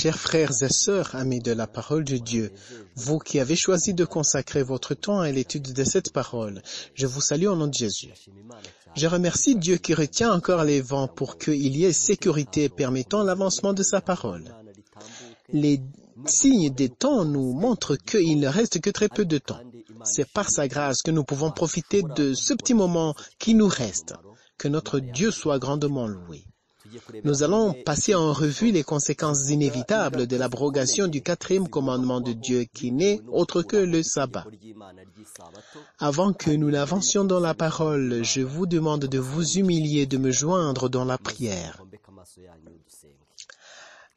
Chers frères et sœurs, amis de la parole de Dieu, vous qui avez choisi de consacrer votre temps à l'étude de cette parole, je vous salue au nom de Jésus. Je remercie Dieu qui retient encore les vents pour qu'il y ait sécurité permettant l'avancement de sa parole. Les signes des temps nous montrent qu'il ne reste que très peu de temps. C'est par sa grâce que nous pouvons profiter de ce petit moment qui nous reste. Que notre Dieu soit grandement loué. Nous allons passer en revue les conséquences inévitables de l'abrogation du 4e commandement de Dieu qui n'est autre que le sabbat. Avant que nous n'avancions dans la parole, je vous demande de vous humilier, de me joindre dans la prière.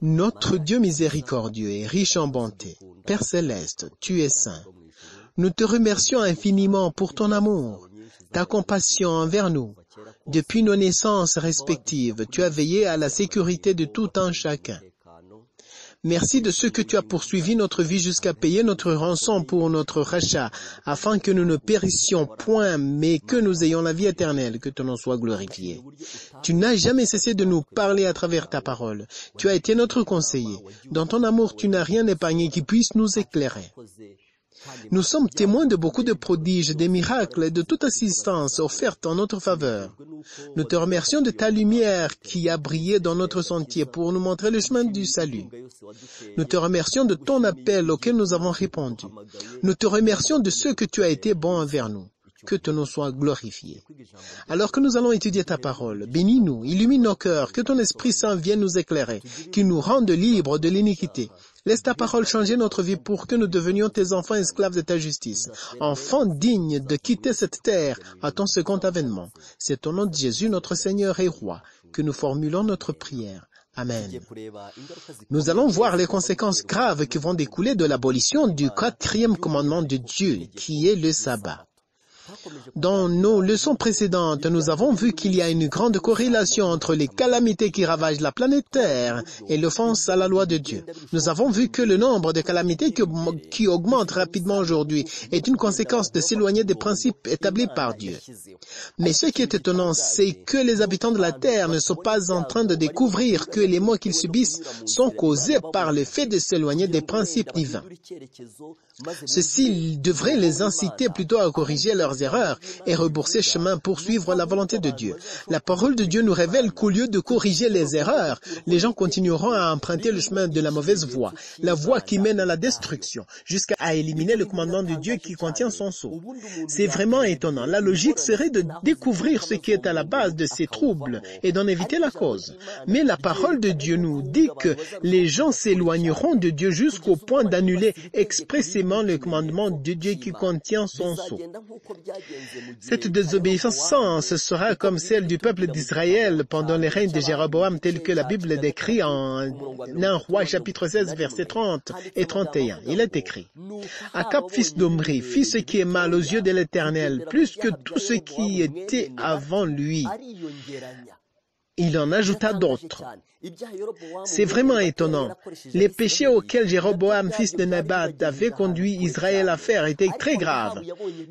Notre Dieu miséricordieux et riche en bonté, Père céleste, tu es saint. Nous te remercions infiniment pour ton amour, ta compassion envers nous. Depuis nos naissances respectives, tu as veillé à la sécurité de tout un chacun. Merci de ce que tu as poursuivi notre vie jusqu'à payer notre rançon pour notre rachat, afin que nous ne périssions point, mais que nous ayons la vie éternelle, que ton nom soit glorifié. Tu n'as jamais cessé de nous parler à travers ta parole. Tu as été notre conseiller. Dans ton amour, tu n'as rien épargné qui puisse nous éclairer. Nous sommes témoins de beaucoup de prodiges, des miracles et de toute assistance offerte en notre faveur. Nous te remercions de ta lumière qui a brillé dans notre sentier pour nous montrer le chemin du salut. Nous te remercions de ton appel auquel nous avons répondu. Nous te remercions de ce que tu as été bon envers nous. Que ton nom soit glorifié. Alors que nous allons étudier ta parole, bénis-nous, illumine nos cœurs, que ton Esprit Saint vienne nous éclairer, qu'il nous rende libres de l'iniquité. Laisse ta parole changer notre vie pour que nous devenions tes enfants esclaves de ta justice, enfants dignes de quitter cette terre à ton second avènement. C'est au nom de Jésus, notre Seigneur et Roi, que nous formulons notre prière. Amen. Nous allons voir les conséquences graves qui vont découler de l'abolition du 4e commandement de Dieu, qui est le sabbat. Dans nos leçons précédentes, nous avons vu qu'il y a une grande corrélation entre les calamités qui ravagent la planète Terre et l'offense à la loi de Dieu. Nous avons vu que le nombre de calamités qui augmente rapidement aujourd'hui est une conséquence de s'éloigner des principes établis par Dieu. Mais ce qui est étonnant, c'est que les habitants de la Terre ne sont pas en train de découvrir que les maux qu'ils subissent sont causés par le fait de s'éloigner des principes divins. Ceci devrait les inciter plutôt à corriger leurs erreurs et rebourser chemin pour suivre la volonté de Dieu. La parole de Dieu nous révèle qu'au lieu de corriger les erreurs, les gens continueront à emprunter le chemin de la mauvaise voie, la voie qui mène à la destruction, jusqu'à éliminer le commandement de Dieu qui contient son sceau. C'est vraiment étonnant. La logique serait de découvrir ce qui est à la base de ces troubles et d'en éviter la cause. Mais la parole de Dieu nous dit que les gens s'éloigneront de Dieu jusqu'au point d'annuler expressément le commandement de Dieu qui contient son sceau. Cette désobéissance sera comme celle du peuple d'Israël pendant le règne de Jéroboam, tel que la Bible décrit en 1 Roi chapitre 16 versets 30 et 31. Il est écrit: Akab, fils d'Omri, fit ce qui est mal aux yeux de l'Éternel, plus que tout ce qui était avant lui. Il en ajouta d'autres. C'est vraiment étonnant. Les péchés auxquels Jéroboam, fils de Nebat, avait conduit Israël à faire étaient très graves.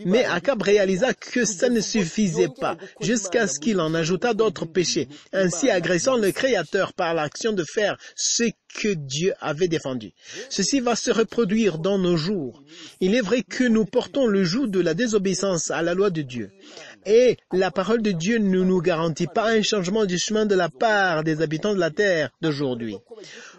Mais Akab réalisa que ça ne suffisait pas, jusqu'à ce qu'il en ajoutât d'autres péchés, ainsi agressant le Créateur par l'action de faire ce que Dieu avait défendu. Ceci va se reproduire dans nos jours. Il est vrai que nous portons le joug de la désobéissance à la loi de Dieu. Et la parole de Dieu ne nous garantit pas un changement du chemin de la part des habitants de la terre d'aujourd'hui.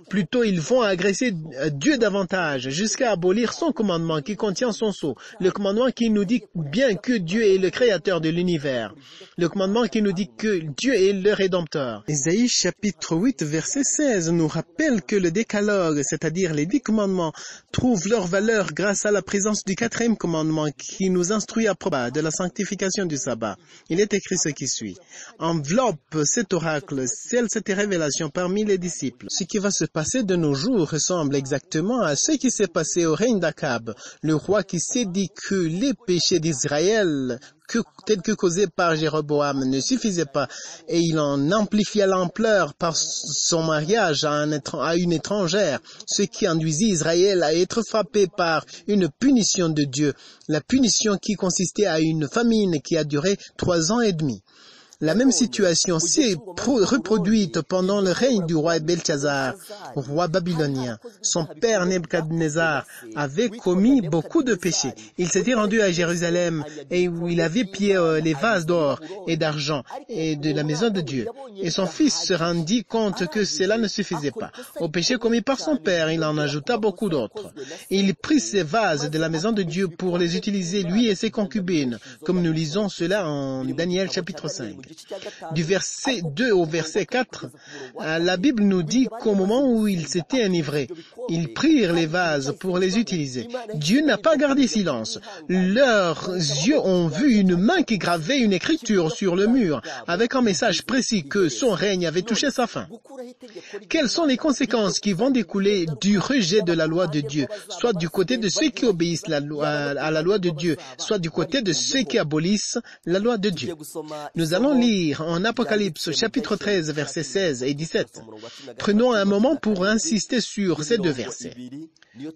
Plutôt, ils vont agresser Dieu davantage jusqu'à abolir son commandement qui contient son sceau. Le commandement qui nous dit bien que Dieu est le créateur de l'univers. Le commandement qui nous dit que Dieu est le Rédempteur. Ésaïe chapitre 8 verset 16 nous rappelle que le décalogue, c'est-à-dire les 10 commandements, trouvent leur valeur grâce à la présence du 4e commandement qui nous instruit à propos de la sanctification du sabbat. Il est écrit ce qui suit. Enveloppe cet oracle, scelle cette révélation parmi les disciples. Ce qui va se passer de nos jours ressemble exactement à ce qui s'est passé au règne d'Akab, le roi qui s'est dit que les péchés d'Israël, tels que causés par Jéroboam, ne suffisaient pas, et il en amplifia l'ampleur par son mariage à une étrangère, ce qui induisit Israël à être frappé par une punition de Dieu, la punition qui consistait à une famine qui a duré 3 ans et demi. La même situation s'est reproduite pendant le règne du roi Belchazzar, roi babylonien. Son père Nebuchadnezzar avait commis beaucoup de péchés. Il s'était rendu à Jérusalem et où il avait pillé les vases d'or et d'argent et de la maison de Dieu. Et son fils se rendit compte que cela ne suffisait pas. Au péché commis par son père, il en ajouta beaucoup d'autres. Il prit ces vases de la maison de Dieu pour les utiliser lui et ses concubines, comme nous lisons cela en Daniel chapitre 5. Du verset 2 au verset 4, la Bible nous dit qu'au moment où ils s'étaient enivrés, ils prirent les vases pour les utiliser. Dieu n'a pas gardé silence. Leurs yeux ont vu une main qui gravait une écriture sur le mur, avec un message précis que son règne avait touché sa fin. Quelles sont les conséquences qui vont découler du rejet de la loi de Dieu, soit du côté de ceux qui obéissent à la loi de Dieu, soit du côté de ceux qui abolissent la loi de Dieu? Nous allons lire en Apocalypse chapitre 13 versets 16 et 17. Prenons un moment pour insister sur ces deux versets.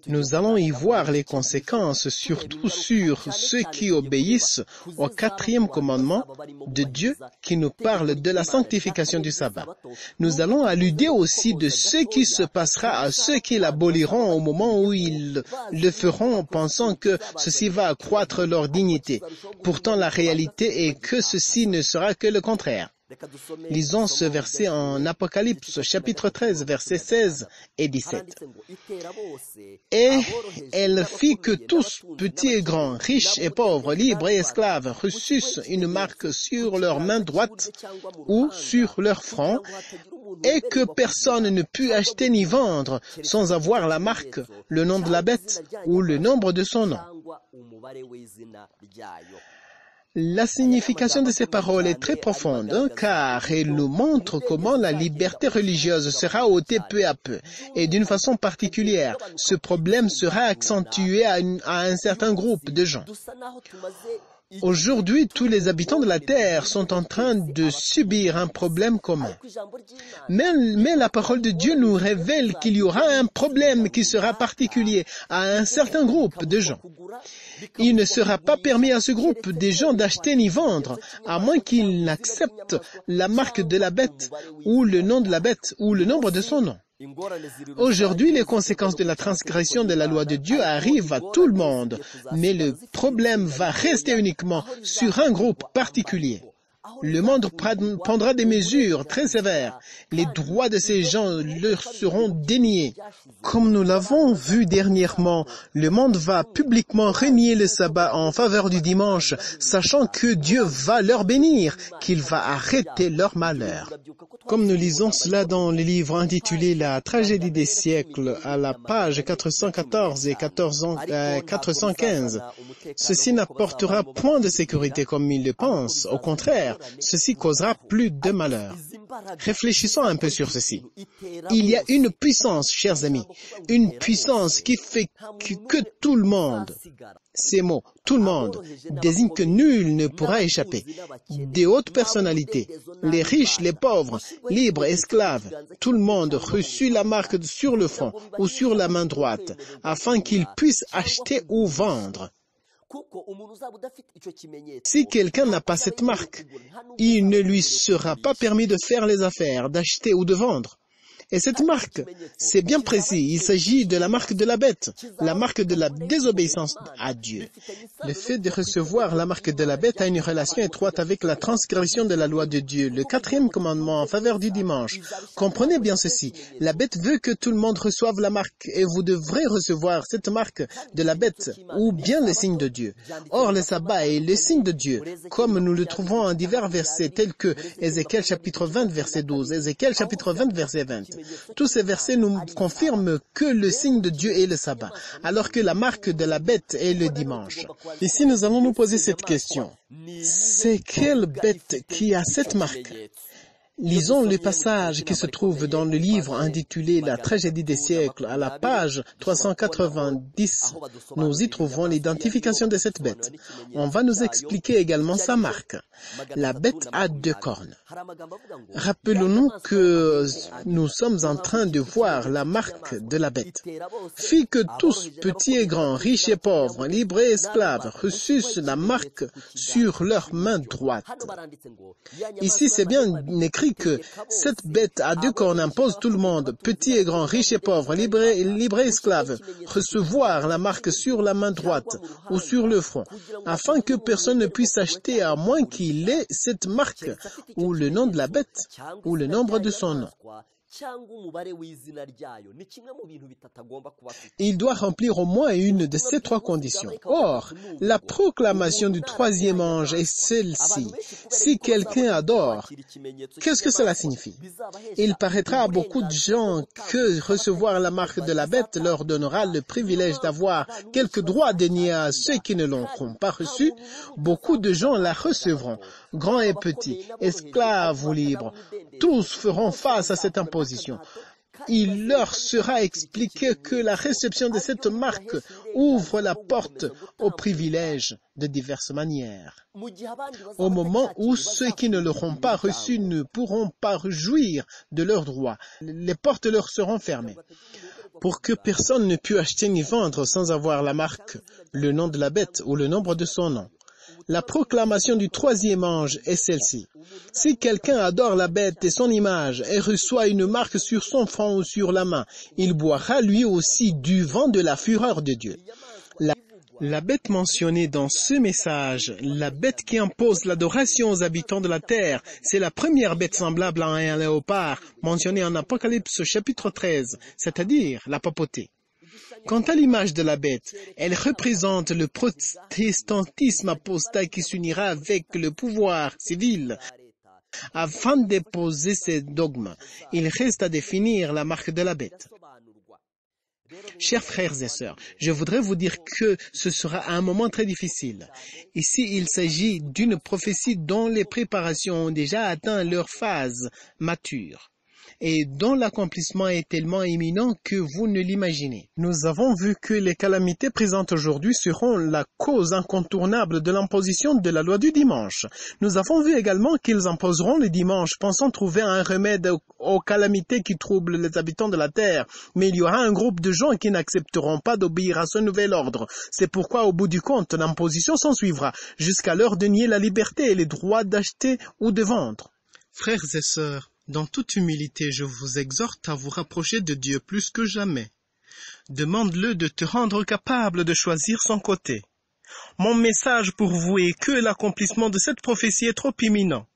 Nous allons y voir les conséquences, surtout sur ceux qui obéissent au 4e commandement de Dieu qui nous parle de la sanctification du sabbat. Nous allons alluder aussi de ce qui se passera à ceux qui l'aboliront au moment où ils le feront, pensant que ceci va accroître leur dignité. Pourtant, la réalité est que ceci ne sera que le contraire. Lisons ce verset en Apocalypse, chapitre 13, versets 16 et 17. « Et elle fit que tous, petits et grands, riches et pauvres, libres et esclaves, reçussent une marque sur leur main droite ou sur leur front, et que personne ne put acheter ni vendre sans avoir la marque, le nom de la bête ou le nombre de son nom. » La signification de ces paroles est très profonde, car elle nous montre comment la liberté religieuse sera ôtée peu à peu, et d'une façon particulière. Ce problème sera accentué à un certain groupe de gens. Aujourd'hui, tous les habitants de la Terre sont en train de subir un problème commun. Mais la parole de Dieu nous révèle qu'il y aura un problème qui sera particulier à un certain groupe de gens. Il ne sera pas permis à ce groupe de gens d'acheter ni vendre, à moins qu'ils n'acceptent la marque de la bête, ou le nom de la bête, ou le nombre de son nom. Aujourd'hui, les conséquences de la transgression de la loi de Dieu arrivent à tout le monde, mais le problème va rester uniquement sur un groupe particulier. Le monde prendra des mesures très sévères. Les droits de ces gens leur seront déniés. Comme nous l'avons vu dernièrement, le monde va publiquement renier le sabbat en faveur du dimanche, sachant que Dieu va leur bénir, qu'il va arrêter leur malheur. Comme nous lisons cela dans le livre intitulé « La tragédie des siècles » à la page 414 et 415, ceci n'apportera point de sécurité comme ils le pensent. Au contraire, ceci causera plus de malheur. Réfléchissons un peu sur ceci. Il y a une puissance, chers amis, une puissance qui fait que tout le monde, ces mots, tout le monde, désigne que nul ne pourra échapper. Des hautes personnalités, les riches, les pauvres, libres, esclaves, tout le monde reçut la marque sur le front ou sur la main droite, afin qu'ils puissent acheter ou vendre. Si quelqu'un n'a pas cette marque, il ne lui sera pas permis de faire les affaires, d'acheter ou de vendre. Et cette marque, c'est bien précis, il s'agit de la marque de la bête, la marque de la désobéissance à Dieu. Le fait de recevoir la marque de la bête a une relation étroite avec la transgression de la loi de Dieu, le 4e commandement en faveur du dimanche. Comprenez bien ceci, la bête veut que tout le monde reçoive la marque, et vous devrez recevoir cette marque de la bête, ou bien le signe de Dieu. Or, le sabbat est le signe de Dieu, comme nous le trouvons en divers versets, tels que Ézéchiel chapitre 20, verset 12, Ézéchiel chapitre 20, verset 20. Tous ces versets nous confirment que le signe de Dieu est le sabbat, alors que la marque de la bête est le dimanche. Ici, nous allons nous poser cette question. C'est quelle bête qui a cette marque? Lisons le passage qui se trouve dans le livre intitulé « La tragédie des siècles » à la page 390. Nous y trouvons l'identification de cette bête. On va nous expliquer également sa marque. La bête a 2 cornes. Rappelons-nous que nous sommes en train de voir la marque de la bête. Fit que tous, petits et grands, riches et pauvres, libres et esclaves, reçussent la marque sur leur main droite. Ici, c'est bien écrit que cette bête à 2 cornes impose tout le monde, petits et grands, riches et pauvres, libres et esclaves, recevoir la marque sur la main droite ou sur le front, afin que personne ne puisse acheter à moins qu'il ait cette marque, ou le nom de la bête, ou le nombre de son nom. Il doit remplir au moins une de ces 3 conditions. Or, la proclamation du 3e ange est celle-ci. Si quelqu'un adore, qu'est-ce que cela signifie? Il paraîtra à beaucoup de gens que recevoir la marque de la bête leur donnera le privilège d'avoir quelques droits déniés à ceux qui ne l'auront pas reçu. Beaucoup de gens la recevront, grands et petits, esclaves ou libres. Tous feront face à cette imposition. Il leur sera expliqué que la réception de cette marque ouvre la porte aux privilèges de diverses manières. Au moment où ceux qui ne l'auront pas reçu ne pourront pas jouir de leurs droits, les portes leur seront fermées. Pour que personne ne puisse acheter ni vendre sans avoir la marque, le nom de la bête ou le nombre de son nom. La proclamation du 3e ange est celle-ci. Si quelqu'un adore la bête et son image et reçoit une marque sur son front ou sur la main, il boira lui aussi du vent de la fureur de Dieu. La bête mentionnée dans ce message, la bête qui impose l'adoration aux habitants de la terre, c'est la première bête semblable à un léopard mentionnée en Apocalypse chapitre 13, c'est-à-dire la papauté. Quant à l'image de la bête, elle représente le protestantisme apostat qui s'unira avec le pouvoir civil afin de déposer ses dogmes. Il reste à définir la marque de la bête. Chers frères et sœurs, je voudrais vous dire que ce sera un moment très difficile. Ici, il s'agit d'une prophétie dont les préparations ont déjà atteint leur phase mature et dont l'accomplissement est tellement imminent que vous ne l'imaginez. Nous avons vu que les calamités présentes aujourd'hui seront la cause incontournable de l'imposition de la loi du dimanche. Nous avons vu également qu'ils imposeront le dimanche, pensant trouver un remède aux calamités qui troublent les habitants de la terre. Mais il y aura un groupe de gens qui n'accepteront pas d'obéir à ce nouvel ordre. C'est pourquoi, au bout du compte, l'imposition s'ensuivra, jusqu'à l'heure de nier la liberté et les droits d'acheter ou de vendre. Frères et sœurs, dans toute humilité, je vous exhorte à vous rapprocher de Dieu plus que jamais. Demande-le de te rendre capable de choisir son côté. Mon message pour vous est que l'accomplissement de cette prophétie est trop imminent.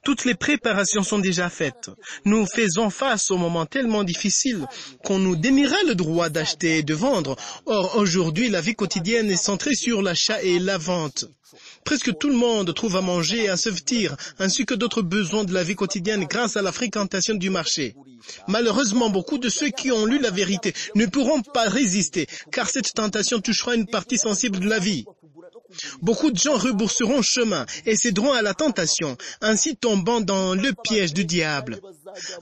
Toutes les préparations sont déjà faites. Nous faisons face au moment tellement difficile qu'on nous déniera le droit d'acheter et de vendre. Or, aujourd'hui, la vie quotidienne est centrée sur l'achat et la vente. Presque tout le monde trouve à manger et à se vêtir, ainsi que d'autres besoins de la vie quotidienne grâce à la fréquentation du marché. Malheureusement, beaucoup de ceux qui ont lu la vérité ne pourront pas résister, car cette tentation touchera une partie sensible de la vie. Beaucoup de gens rebourseront chemin et céderont à la tentation, ainsi tombant dans le piège du diable.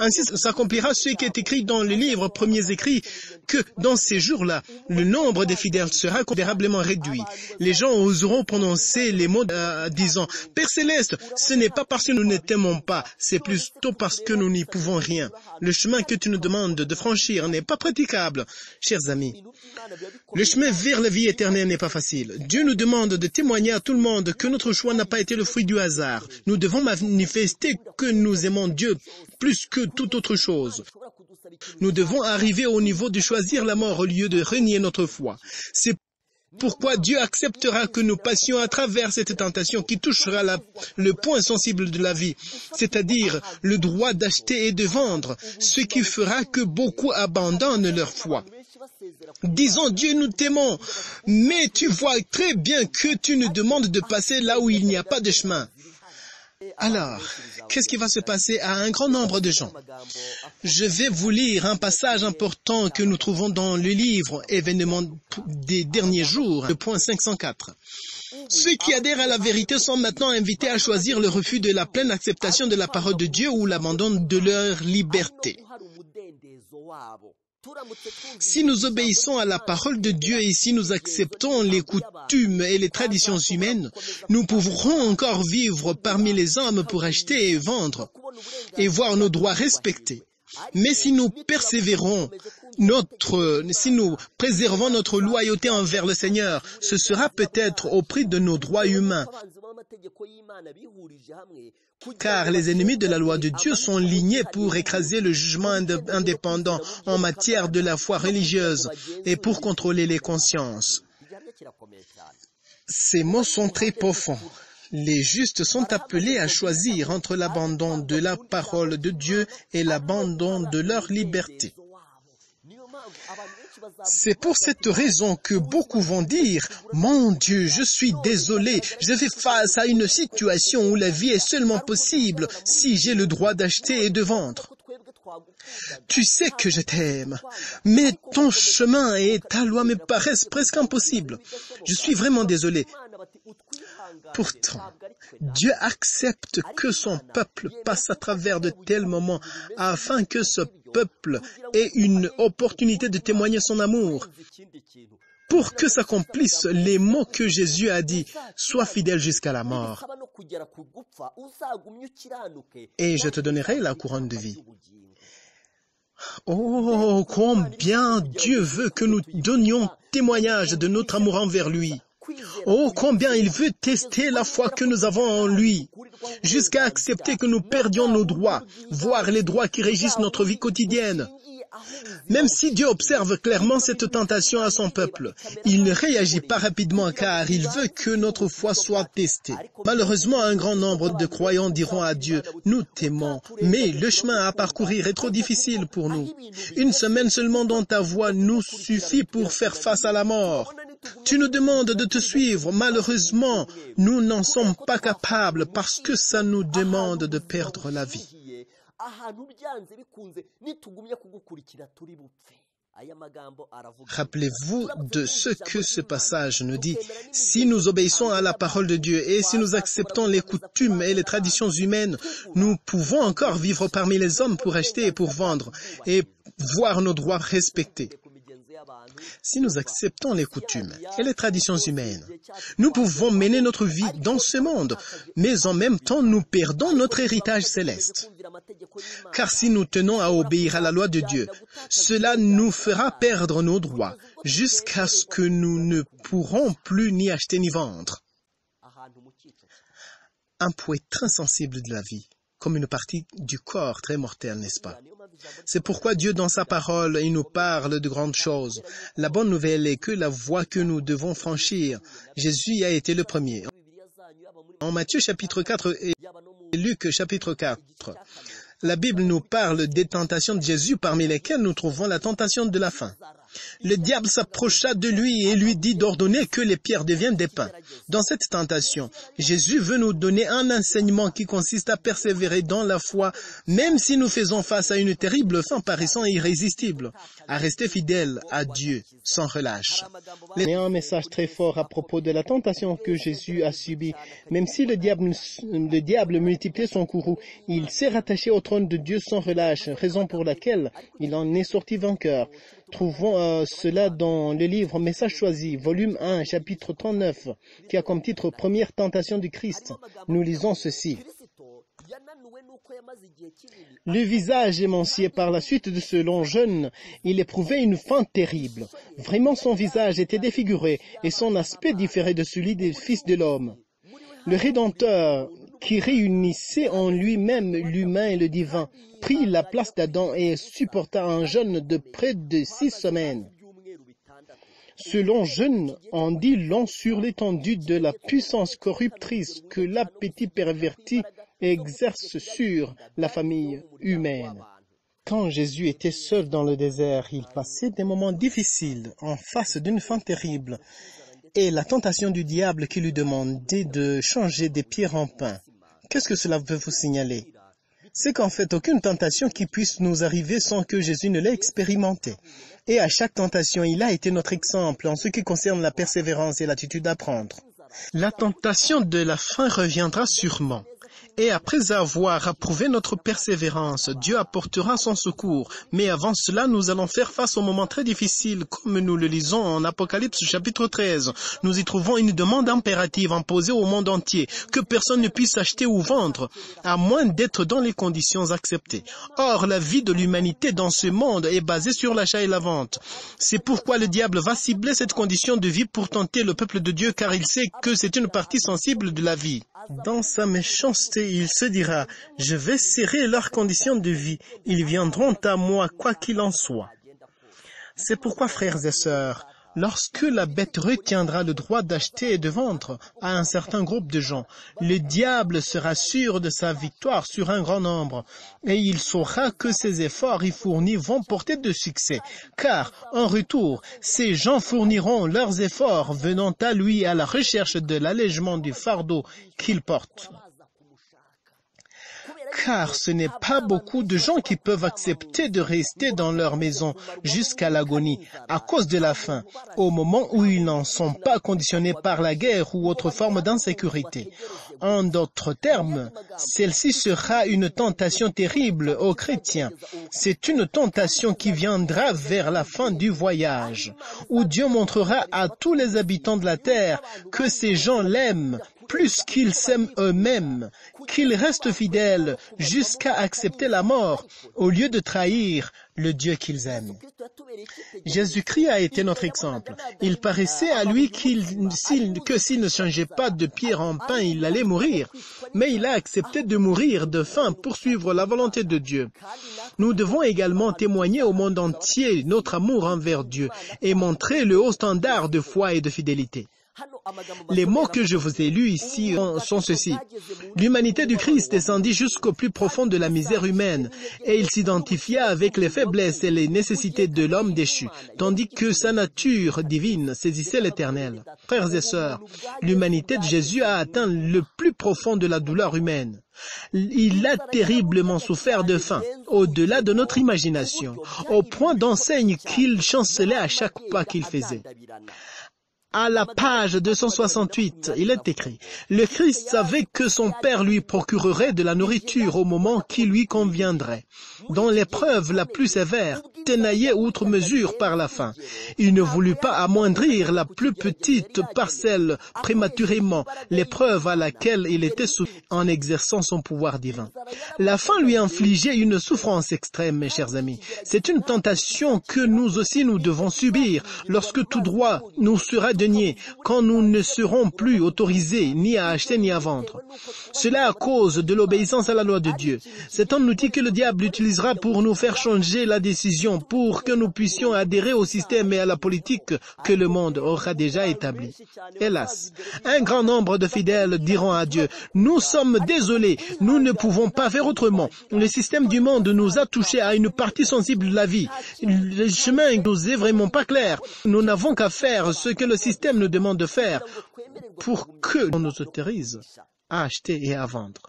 Ainsi s'accomplira ce qui est écrit dans les livres premiers écrits, que dans ces jours-là, le nombre des fidèles sera considérablement réduit. Les gens oseront prononcer les mots disant « Père Céleste, ce n'est pas parce que nous ne t'aimons pas, c'est plutôt parce que nous n'y pouvons rien. Le chemin que tu nous demandes de franchir n'est pas praticable. » Chers amis, le chemin vers la vie éternelle n'est pas facile. Dieu nous demande de témoigner à tout le monde que notre choix n'a pas été le fruit du hasard. Nous devons manifester que nous aimons Dieu plus que toute autre chose. Nous devons arriver au niveau de choisir la mort au lieu de renier notre foi. C'est pourquoi Dieu acceptera que nous passions à travers cette tentation qui touchera le point sensible de la vie, c'est-à-dire le droit d'acheter et de vendre, ce qui fera que beaucoup abandonnent leur foi. Disons, Dieu, nous t'aimons, mais tu vois très bien que tu nous demandes de passer là où il n'y a pas de chemin. Alors, qu'est-ce qui va se passer à un grand nombre de gens? Je vais vous lire un passage important que nous trouvons dans le livre Événements des derniers jours, le point 504. Ceux qui adhèrent à la vérité sont maintenant invités à choisir le refus de la pleine acceptation de la parole de Dieu ou l'abandon de leur liberté. Si nous obéissons à la parole de Dieu et si nous acceptons les coutumes et les traditions humaines, nous pourrons encore vivre parmi les hommes pour acheter et vendre et voir nos droits respectés. Mais si nous préservons notre loyauté envers le Seigneur, ce sera peut-être au prix de nos droits humains. Car les ennemis de la loi de Dieu sont lignés pour écraser le jugement indépendant en matière de la foi religieuse et pour contrôler les consciences. Ces mots sont très profonds. Les justes sont appelés à choisir entre l'abandon de la parole de Dieu et l'abandon de leur liberté. C'est pour cette raison que beaucoup vont dire « Mon Dieu, je suis désolé, je fais face à une situation où la vie est seulement possible si j'ai le droit d'acheter et de vendre. » Tu sais que je t'aime, mais ton chemin et ta loi me paraissent presque impossibles. Je suis vraiment désolé. Pourtant, Dieu accepte que son peuple passe à travers de tels moments afin que ce peuple ait une opportunité de témoigner son amour. Pour que s'accomplissent les mots que Jésus a dit, « Sois fidèle jusqu'à la mort, et je te donnerai la couronne de vie. » Oh, combien Dieu veut que nous donnions témoignage de notre amour envers lui. Oh, combien il veut tester la foi que nous avons en lui, jusqu'à accepter que nous perdions nos droits, voire les droits qui régissent notre vie quotidienne. Même si Dieu observe clairement cette tentation à son peuple, il ne réagit pas rapidement car il veut que notre foi soit testée. Malheureusement, un grand nombre de croyants diront à Dieu, « Nous t'aimons, mais le chemin à parcourir est trop difficile pour nous. Une semaine seulement dans ta voie nous suffit pour faire face à la mort. Tu nous demandes de te suivre. Malheureusement, nous n'en sommes pas capables parce que ça nous demande de perdre la vie. » Rappelez-vous de ce que ce passage nous dit. Si nous obéissons à la parole de Dieu et si nous acceptons les coutumes et les traditions humaines, nous pouvons encore vivre parmi les hommes pour acheter et pour vendre et voir nos droits respectés. Si nous acceptons les coutumes et les traditions humaines, nous pouvons mener notre vie dans ce monde, mais en même temps nous perdons notre héritage céleste. Car si nous tenons à obéir à la loi de Dieu, cela nous fera perdre nos droits, jusqu'à ce que nous ne pourrons plus ni acheter ni vendre. Un point très sensible de la vie, comme une partie du corps très mortelle, n'est-ce pas? C'est pourquoi Dieu, dans sa parole, il nous parle de grandes choses. La bonne nouvelle est que la voie que nous devons franchir, Jésus a été le premier. En Matthieu chapitre 4 et Luc chapitre 4, la Bible nous parle des tentations de Jésus parmi lesquelles nous trouvons la tentation de la faim. Le diable s'approcha de lui et lui dit d'ordonner que les pierres deviennent des pains. Dans cette tentation, Jésus veut nous donner un enseignement qui consiste à persévérer dans la foi, même si nous faisons face à une terrible faim paraissant irrésistible, à rester fidèles à Dieu sans relâche. Il y a un message très fort à propos de la tentation que Jésus a subie. Même si le diable multipliait son courroux, il s'est rattaché au trône de Dieu sans relâche, raison pour laquelle il en est sorti vainqueur. Trouvons cela dans le livre Message choisi, volume 1, chapitre 39, qui a comme titre « Première tentation du Christ ». Nous lisons ceci. Le visage émancié par la suite de ce long jeûne, il éprouvait une faim terrible. Vraiment son visage était défiguré et son aspect différait de celui des fils de l'homme. Le Rédempteur, qui réunissait en lui-même l'humain et le divin, prit la place d'Adam et supporta un jeûne de près de 6 semaines. Ce long jeûne en dit long sur l'étendue de la puissance corruptrice que l'appétit perverti exerce sur la famille humaine. Quand Jésus était seul dans le désert, il passait des moments difficiles en face d'une faim terrible et la tentation du diable qui lui demandait de changer des pierres en pain. Qu'est-ce que cela veut vous signaler? C'est qu'en fait, aucune tentation qui puisse nous arriver sans que Jésus ne l'ait expérimentée. Et à chaque tentation, il a été notre exemple en ce qui concerne la persévérance et l'attitude d'apprendre. La tentation de la faim reviendra sûrement. Et après avoir approuvé notre persévérance, Dieu apportera son secours. Mais avant cela, nous allons faire face aux moments très difficiles, comme nous le lisons en Apocalypse chapitre 13. Nous y trouvons une demande impérative imposée au monde entier, que personne ne puisse acheter ou vendre, à moins d'être dans les conditions acceptées. Or, la vie de l'humanité dans ce monde est basée sur l'achat et la vente. C'est pourquoi le diable va cibler cette condition de vie pour tenter le peuple de Dieu, car il sait que c'est une partie sensible de la vie. Dans sa méchanceté, il se dira, « Je vais serrer leurs conditions de vie. Ils viendront à moi, quoi qu'il en soit. » C'est pourquoi, frères et sœurs, lorsque la bête retiendra le droit d'acheter et de vendre à un certain groupe de gens, le diable sera sûr de sa victoire sur un grand nombre, et il saura que ses efforts y fournis vont porter de succès, car, en retour, ces gens fourniront leurs efforts venant à lui à la recherche de l'allègement du fardeau qu'il porte. Car ce n'est pas beaucoup de gens qui peuvent accepter de rester dans leur maison jusqu'à l'agonie à cause de la faim, au moment où ils n'en sont pas conditionnés par la guerre ou autre forme d'insécurité. En d'autres termes, celle-ci sera une tentation terrible aux chrétiens. C'est une tentation qui viendra vers la fin du voyage, où Dieu montrera à tous les habitants de la terre que ces gens l'aiment plus qu'ils s'aiment eux-mêmes, qu'ils restent fidèles jusqu'à accepter la mort au lieu de trahir le Dieu qu'ils aiment. Jésus-Christ a été notre exemple. Il paraissait à lui que s'il ne changeait pas de pierre en pain, il allait mourir. Mais il a accepté de mourir de faim pour suivre la volonté de Dieu. Nous devons également témoigner au monde entier notre amour envers Dieu et montrer le haut standard de foi et de fidélité. Les mots que je vous ai lus ici sont ceux-ci. L'humanité du Christ descendit jusqu'au plus profond de la misère humaine, et il s'identifia avec les faiblesses et les nécessités de l'homme déchu, tandis que sa nature divine saisissait l'Éternel. Frères et sœurs, l'humanité de Jésus a atteint le plus profond de la douleur humaine. Il a terriblement souffert de faim, au-delà de notre imagination, au point d'enseigne qu'il chancelait à chaque pas qu'il faisait. À la page 268, il est écrit, « Le Christ savait que son Père lui procurerait de la nourriture au moment qui lui conviendrait. Dans l'épreuve la plus sévère, tenaillé outre mesure par la faim. Il ne voulut pas amoindrir la plus petite parcelle prématurément, l'épreuve à laquelle il était soumis en exerçant son pouvoir divin. La faim lui infligeait une souffrance extrême, mes chers amis. C'est une tentation que nous aussi nous devons subir lorsque tout droit nous sera dénié, quand nous ne serons plus autorisés ni à acheter ni à vendre. Cela à cause de l'obéissance à la loi de Dieu. C'est un outil que le diable utilisera pour nous faire changer la décision, pour que nous puissions adhérer au système et à la politique que le monde aura déjà établi. Hélas, un grand nombre de fidèles diront à Dieu, « Nous sommes désolés, nous ne pouvons pas faire autrement. Le système du monde nous a touchés à une partie sensible de la vie. Le chemin nous est vraiment pas clair. Nous n'avons qu'à faire ce que le système nous demande de faire pour que l'on nous autorise à acheter et à vendre. »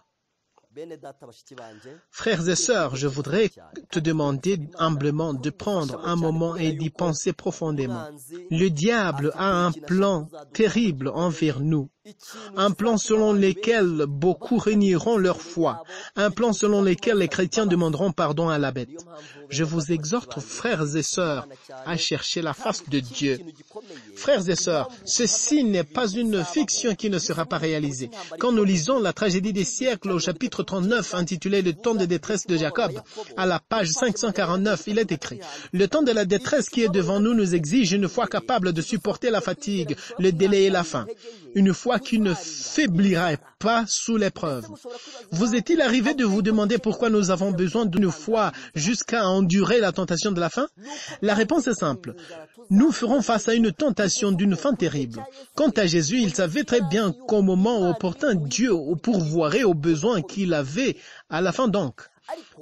Frères et sœurs, je voudrais te demander humblement de prendre un moment et d'y penser profondément. Le diable a un plan terrible envers nous. Un plan selon lequel beaucoup renieront leur foi. Un plan selon lequel les chrétiens demanderont pardon à la bête. Je vous exhorte, frères et sœurs, à chercher la face de Dieu. Frères et sœurs, ceci n'est pas une fiction qui ne sera pas réalisée. Quand nous lisons la tragédie des siècles au chapitre 39, intitulé « Le temps de détresse de Jacob », à la page 549, il est écrit « Le temps de la détresse qui est devant nous nous exige une foi capable de supporter la fatigue, le délai et la faim. Une foi qui ne faiblira pas sous l'épreuve. » Vous est-il arrivé de vous demander pourquoi nous avons besoin d'une foi jusqu'à endurer la tentation de la faim? La réponse est simple. Nous ferons face à une tentation d'une faim terrible. Quant à Jésus, il savait très bien qu'au moment opportun, Dieu pourvoirait aux besoins qu'il avait à la fin donc.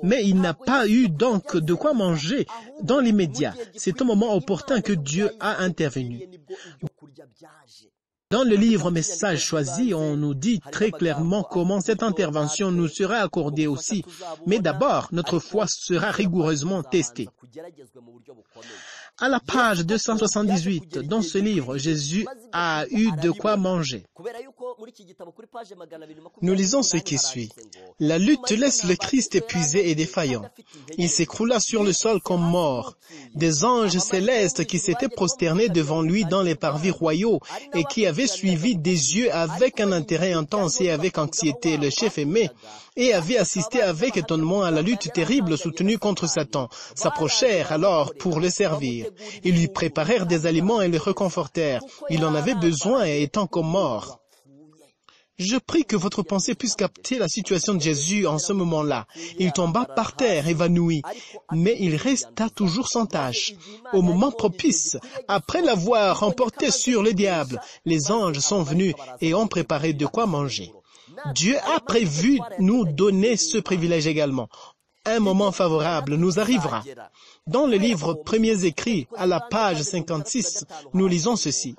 Mais il n'a pas eu donc de quoi manger dans l'immédiat. C'est au moment opportun que Dieu a intervenu. Dans le livre Message choisi, on nous dit très clairement comment cette intervention nous sera accordée aussi. Mais d'abord, notre foi sera rigoureusement testée. À la page 278, dans ce livre, Jésus a eu de quoi manger. Nous lisons ce qui suit. La lutte laisse le Christ épuisé et défaillant. Il s'écroula sur le sol comme mort. Des anges célestes qui s'étaient prosternés devant lui dans les parvis royaux et qui avaient suivi des yeux avec un intérêt intense et avec anxiété le chef aimé et avaient assisté avec étonnement à la lutte terrible soutenue contre Satan, s'approchèrent alors pour le servir. Ils lui préparèrent des aliments et le réconfortèrent. Il en avait besoin et étant comme mort. Je prie que votre pensée puisse capter la situation de Jésus en ce moment-là. Il tomba par terre, évanoui, mais il resta toujours sans tâche. Au moment propice, après l'avoir emporté sur le diable, les anges sont venus et ont préparé de quoi manger. Dieu a prévu nous donner ce privilège également. Un moment favorable nous arrivera. Dans le livre Premiers Écrits, à la page 56, nous lisons ceci.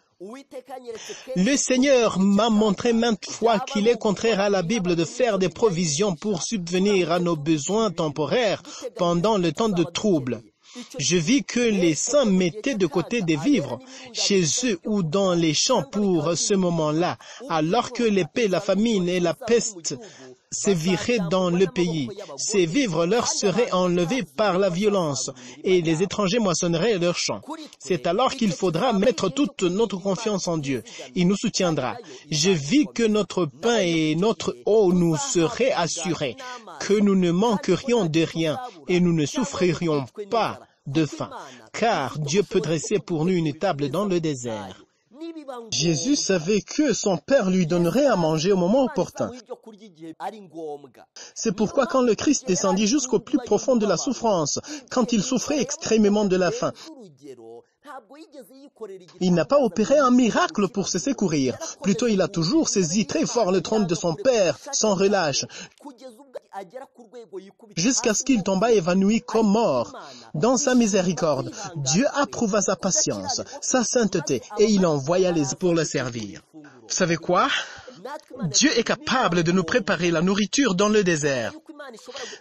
Le Seigneur m'a montré maintes fois qu'il est contraire à la Bible de faire des provisions pour subvenir à nos besoins temporaires pendant le temps de trouble. Je vis que les saints mettaient de côté des vivres chez eux ou dans les champs pour ce moment-là, alors que l'épée, la famine et la peste séviraient dans le pays. Ces vivres leur seraient enlevés par la violence et les étrangers moissonneraient leurs champs. C'est alors qu'il faudra mettre toute notre confiance en Dieu. Il nous soutiendra. Je vis que notre pain et notre eau nous seraient assurés, que nous ne manquerions de rien et nous ne souffririons pas de faim, car Dieu peut dresser pour nous une table dans le désert. Jésus savait que son Père lui donnerait à manger au moment opportun. C'est pourquoi quand le Christ descendit jusqu'au plus profond de la souffrance, quand il souffrait extrêmement de la faim, il n'a pas opéré un miracle pour se secourir. Plutôt, il a toujours saisi très fort le trône de son Père, sans relâche, jusqu'à ce qu'il tomba évanoui comme mort. Dans sa miséricorde, Dieu approuva sa patience, sa sainteté, et il envoya les pour le servir. Vous savez quoi? Dieu est capable de nous préparer la nourriture dans le désert.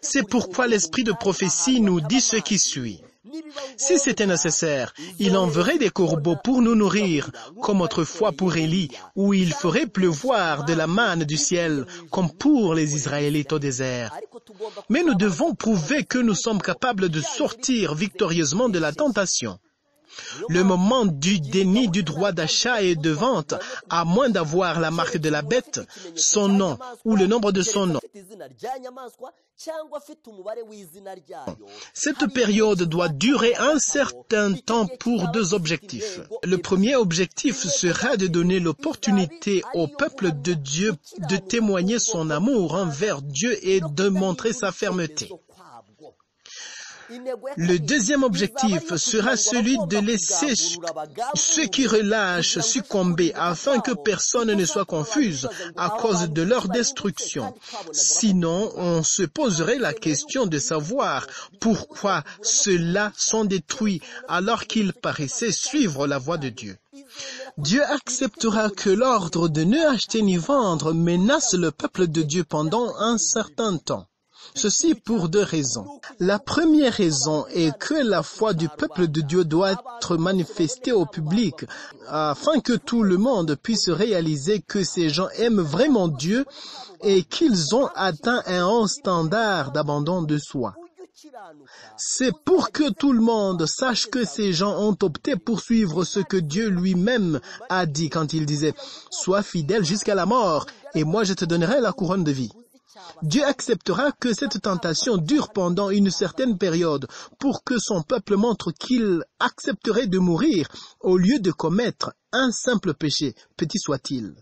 C'est pourquoi l'esprit de prophétie nous dit ce qui suit. Si c'était nécessaire, il enverrait des corbeaux pour nous nourrir, comme autrefois pour Élie, où il ferait pleuvoir de la manne du ciel, comme pour les Israélites au désert. Mais nous devons prouver que nous sommes capables de sortir victorieusement de la tentation. Le moment du déni du droit d'achat et de vente, à moins d'avoir la marque de la bête, son nom ou le nombre de son nom. Cette période doit durer un certain temps pour deux objectifs. Le premier objectif sera de donner l'opportunité au peuple de Dieu de témoigner son amour envers Dieu et de montrer sa fermeté. Le deuxième objectif sera celui de laisser ceux qui relâchent succomber afin que personne ne soit confus à cause de leur destruction. Sinon, on se poserait la question de savoir pourquoi ceux-là sont détruits alors qu'ils paraissaient suivre la voie de Dieu. Dieu acceptera que l'ordre de ne acheter ni vendre menace le peuple de Dieu pendant un certain temps. Ceci pour deux raisons. La première raison est que la foi du peuple de Dieu doit être manifestée au public afin que tout le monde puisse réaliser que ces gens aiment vraiment Dieu et qu'ils ont atteint un haut standard d'abandon de soi. C'est pour que tout le monde sache que ces gens ont opté pour suivre ce que Dieu lui-même a dit quand il disait « Sois fidèle jusqu'à la mort et moi je te donnerai la couronne de vie ». Dieu acceptera que cette tentation dure pendant une certaine période pour que son peuple montre qu'il accepterait de mourir au lieu de commettre un simple péché, petit soit-il.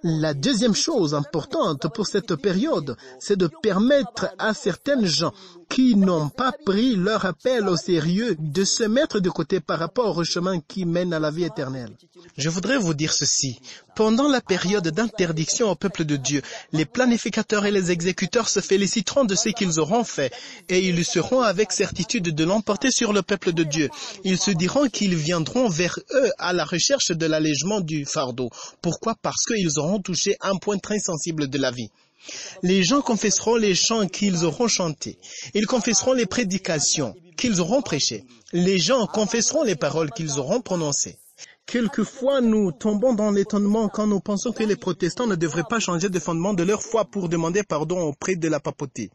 La deuxième chose importante pour cette période, c'est de permettre à certaines gens qui n'ont pas pris leur appel au sérieux de se mettre de côté par rapport au chemin qui mène à la vie éternelle. Je voudrais vous dire ceci. Pendant la période d'interdiction au peuple de Dieu, les planificateurs et les exécuteurs se féliciteront de ce qu'ils auront fait et ils seront avec certitude de l'emporter sur le peuple de Dieu. Ils se diront qu'ils viendront vers eux à la recherche de l'allègement du fardeau. Pourquoi? Parce qu'ils auront touché un point très sensible de la vie. Les gens confesseront les chants qu'ils auront chantés. Ils confesseront les prédications qu'ils auront prêchées. Les gens confesseront les paroles qu'ils auront prononcées. Quelquefois, nous tombons dans l'étonnement quand nous pensons que les protestants ne devraient pas changer de fondement de leur foi pour demander pardon auprès de la papauté.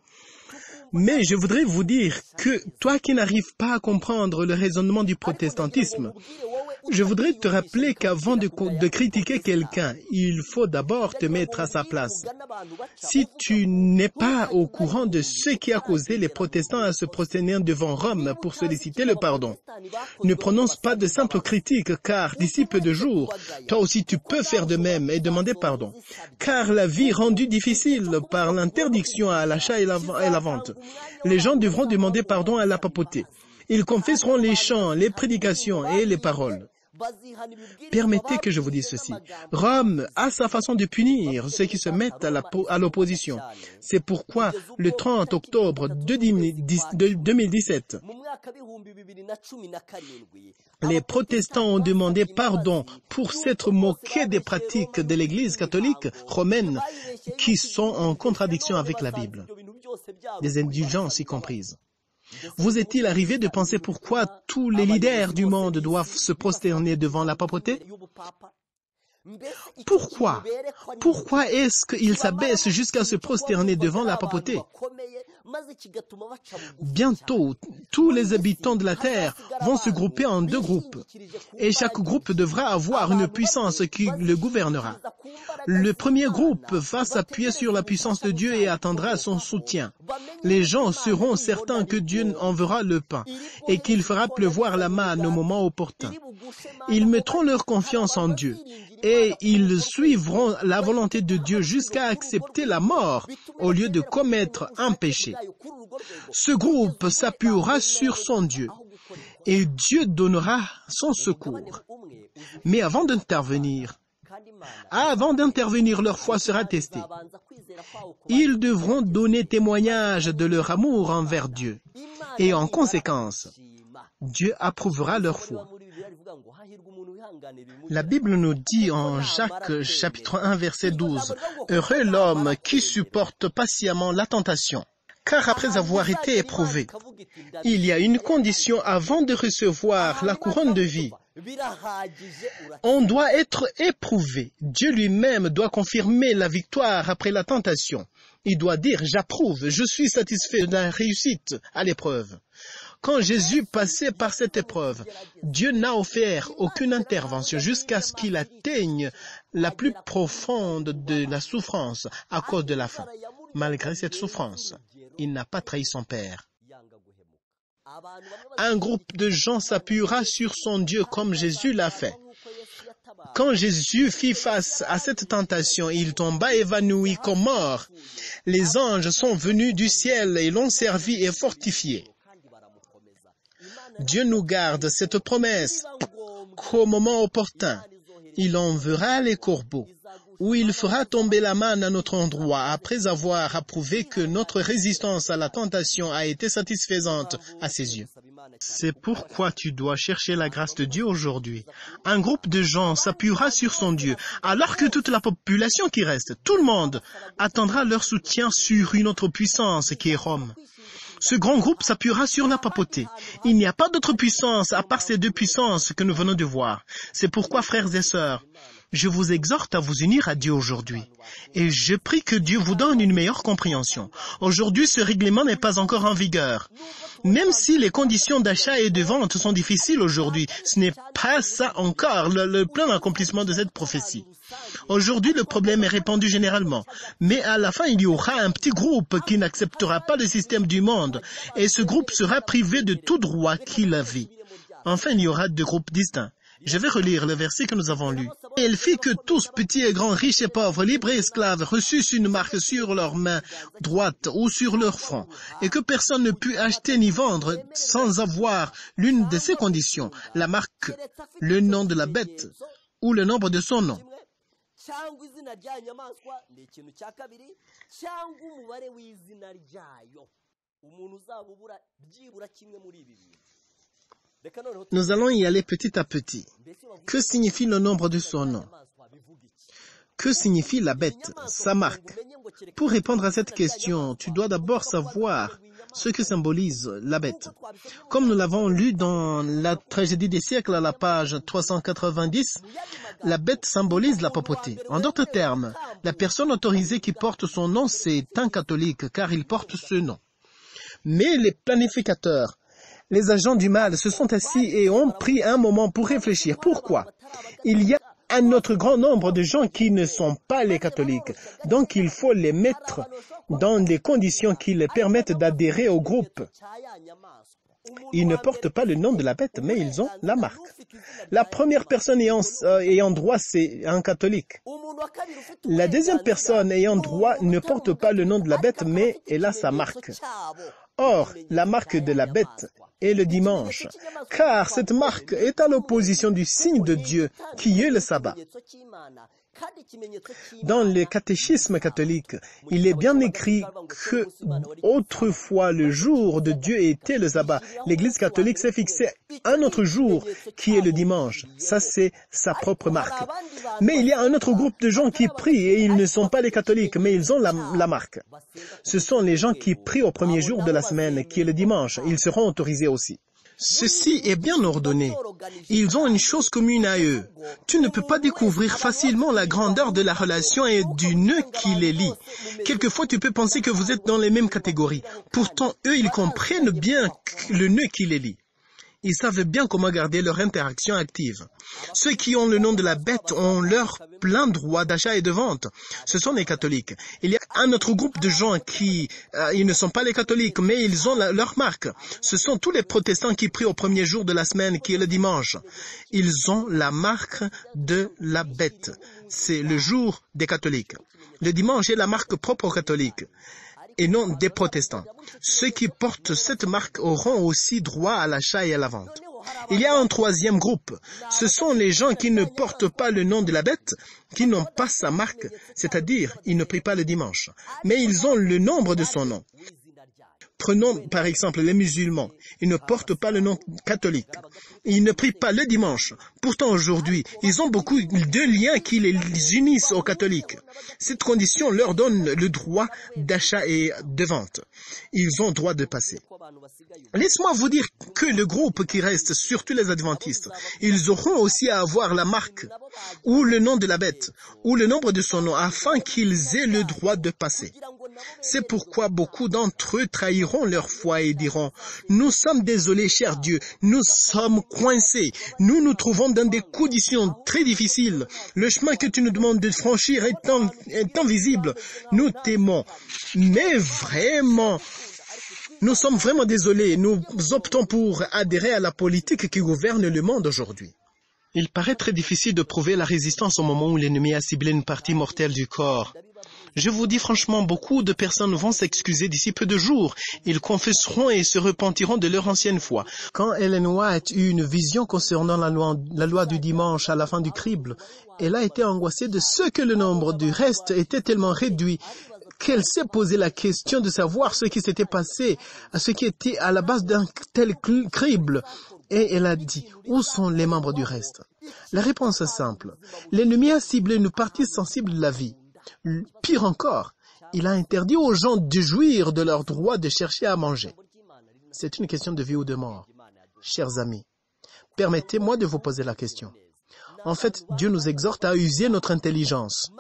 Mais je voudrais vous dire que toi qui n'arrives pas à comprendre le raisonnement du protestantisme, je voudrais te rappeler qu'avant de critiquer quelqu'un, il faut d'abord te mettre à sa place. Si tu n'es pas au courant de ce qui a causé les protestants à se prosterner devant Rome pour solliciter le pardon, ne prononce pas de simples critiques, car d'ici peu de jours, toi aussi tu peux faire de même et demander pardon. Car la vie rendue difficile par l'interdiction à l'achat et la vente, les gens devront demander pardon à la papauté. Ils confesseront les chants, les prédications et les paroles. Permettez que je vous dise ceci. Rome a sa façon de punir ceux qui se mettent à l'opposition. C'est pourquoi, le 30 octobre 2017, les protestants ont demandé pardon pour s'être moqués des pratiques de l'Église catholique romaine qui sont en contradiction avec la Bible, des indulgences y comprises. Vous est-il arrivé de penser pourquoi tous les leaders du monde doivent se prosterner devant la papauté? Pourquoi? Pourquoi est-ce qu'ils s'abaissent jusqu'à se prosterner devant la papauté? Bientôt, tous les habitants de la terre vont se grouper en deux groupes, et chaque groupe devra avoir une puissance qui le gouvernera. Le premier groupe va s'appuyer sur la puissance de Dieu et attendra son soutien. Les gens seront certains que Dieu enverra le pain et qu'il fera pleuvoir la manne au moment opportun. Ils mettront leur confiance en Dieu et ils suivront la volonté de Dieu jusqu'à accepter la mort au lieu de commettre un péché. Ce groupe s'appuiera sur son Dieu et Dieu donnera son secours. Mais avant d'intervenir, leur foi sera testée. Ils devront donner témoignage de leur amour envers Dieu. Et en conséquence, Dieu approuvera leur foi. La Bible nous dit en Jacques chapitre 1 verset 12, « Heureux l'homme qui supporte patiemment la tentation, car après avoir été éprouvé, il y a une condition avant de recevoir la couronne de vie. On doit être éprouvé. Dieu lui-même doit confirmer la victoire après la tentation. Il doit dire, j'approuve, je suis satisfait de la réussite à l'épreuve. Quand Jésus passait par cette épreuve, Dieu n'a offert aucune intervention jusqu'à ce qu'il atteigne la plus profonde de la souffrance à cause de la faim. Malgré cette souffrance, il n'a pas trahi son Père. Un groupe de gens s'appuiera sur son Dieu comme Jésus l'a fait. Quand Jésus fit face à cette tentation, il tomba évanoui comme mort. Les anges sont venus du ciel et l'ont servi et fortifié. Dieu nous garde cette promesse qu'au moment opportun, il enverra les corbeaux, où il fera tomber la manne à notre endroit après avoir approuvé que notre résistance à la tentation a été satisfaisante à ses yeux. C'est pourquoi tu dois chercher la grâce de Dieu aujourd'hui. Un groupe de gens s'appuiera sur son Dieu, alors que toute la population qui reste, tout le monde, attendra leur soutien sur une autre puissance qui est Rome. Ce grand groupe s'appuiera sur la papauté. Il n'y a pas d'autre puissance à part ces deux puissances que nous venons de voir. C'est pourquoi, frères et sœurs, je vous exhorte à vous unir à Dieu aujourd'hui. Et je prie que Dieu vous donne une meilleure compréhension. Aujourd'hui, ce règlement n'est pas encore en vigueur. Même si les conditions d'achat et de vente sont difficiles aujourd'hui, ce n'est pas ça encore le plein accomplissement de cette prophétie. Aujourd'hui, le problème est répandu généralement. Mais à la fin, il y aura un petit groupe qui n'acceptera pas le système du monde. Et ce groupe sera privé de tout droit qu'il avait. Enfin, il y aura deux groupes distincts. Je vais relire le verset que nous avons lu. « Et il fit que tous, petits et grands, riches et pauvres, libres et esclaves, reçussent une marque sur leur main droite ou sur leur front, et que personne ne put acheter ni vendre sans avoir l'une de ces conditions, la marque, le nom de la bête ou le nombre de son nom. » Nous allons y aller petit à petit. Que signifie le nombre de son nom? Que signifie la bête, sa marque? Pour répondre à cette question, tu dois d'abord savoir ce que symbolise la bête. Comme nous l'avons lu dans la tragédie des siècles à la page 390, la bête symbolise la papauté. En d'autres termes, la personne autorisée qui porte son nom, c'est un catholique, car il porte ce nom. Mais les planificateurs, les agents du mal se sont assis et ont pris un moment pour réfléchir. Pourquoi? Il y a un autre grand nombre de gens qui ne sont pas les catholiques. Donc il faut les mettre dans des conditions qui les permettent d'adhérer au groupe. Ils ne portent pas le nom de la bête, mais ils ont la marque. La première personne ayant droit, c'est un catholique. La deuxième personne ayant droit ne porte pas le nom de la bête, mais elle a sa marque. Or, la marque de la bête est le dimanche, car cette marque est à l'opposition du signe de Dieu, qui est le sabbat. Dans le catéchisme catholique, il est bien écrit que autrefois le jour de Dieu était le sabbat. L'Église catholique s'est fixé un autre jour qui est le dimanche. Ça, c'est sa propre marque. Mais il y a un autre groupe de gens qui prient et ils ne sont pas les catholiques, mais ils ont la marque. Ce sont les gens qui prient au premier jour de la semaine, qui est le dimanche. Ils seront autorisés aussi. Ceci est bien ordonné. Ils ont une chose commune à eux. Tu ne peux pas découvrir facilement la grandeur de la relation et du nœud qui les lie. Quelquefois, tu peux penser que vous êtes dans les mêmes catégories. Pourtant, eux, ils comprennent bien le nœud qui les lie. Ils savent bien comment garder leur interaction active. Ceux qui ont le nom de la bête ont leur plein droit d'achat et de vente. Ce sont les catholiques. Il y a un autre groupe de gens qui ils ne sont pas les catholiques, mais ils ont leur marque. Ce sont tous les protestants qui prient au premier jour de la semaine, qui est le dimanche. Ils ont la marque de la bête. C'est le jour des catholiques. Le dimanche est la marque propre aux catholiques et non des protestants. Ceux qui portent cette marque auront aussi droit à l'achat et à la vente. Il y a un troisième groupe. Ce sont les gens qui ne portent pas le nom de la bête, qui n'ont pas sa marque, c'est-à-dire ils ne prient pas le dimanche, mais ils ont le nombre de son nom. Prenons par exemple les musulmans. Ils ne portent pas le nom catholique. Ils ne prient pas le dimanche. Pourtant aujourd'hui, ils ont beaucoup de liens qui les unissent aux catholiques. Cette condition leur donne le droit d'achat et de vente. Ils ont droit de passer. Laisse-moi vous dire que le groupe qui reste, surtout les adventistes, ils auront aussi à avoir la marque, ou le nom de la bête, ou le nombre de son nom, afin qu'ils aient le droit de passer. C'est pourquoi beaucoup d'entre eux trahiront leur foi et diront « Nous sommes désolés, cher Dieu, nous sommes coincés, nous nous trouvons dans des conditions très difficiles. Le chemin que tu nous demandes de franchir est invisible. Nous t'aimons, mais vraiment, nous sommes vraiment désolés. Nous optons pour adhérer à la politique qui gouverne le monde aujourd'hui. » Il paraît très difficile de prouver la résistance au moment où l'ennemi a ciblé une partie mortelle du corps. Je vous dis franchement, beaucoup de personnes vont s'excuser d'ici peu de jours. Ils confesseront et se repentiront de leur ancienne foi. Quand Ellen White eut une vision concernant la loi du dimanche à la fin du crible, elle a été angoissée de ce que le nombre du reste était tellement réduit qu'elle s'est posé la question de savoir ce qui s'était passé, à ce qui était à la base d'un tel crible. Et elle a dit, où sont les membres du reste? La réponse est simple. L'ennemi a ciblé une partie sensible de la vie. Pire encore, il a interdit aux gens de jouir de leur droit de chercher à manger. C'est une question de vie ou de mort. Chers amis, permettez-moi de vous poser la question. En fait, Dieu nous exhorte à user notre intelligence.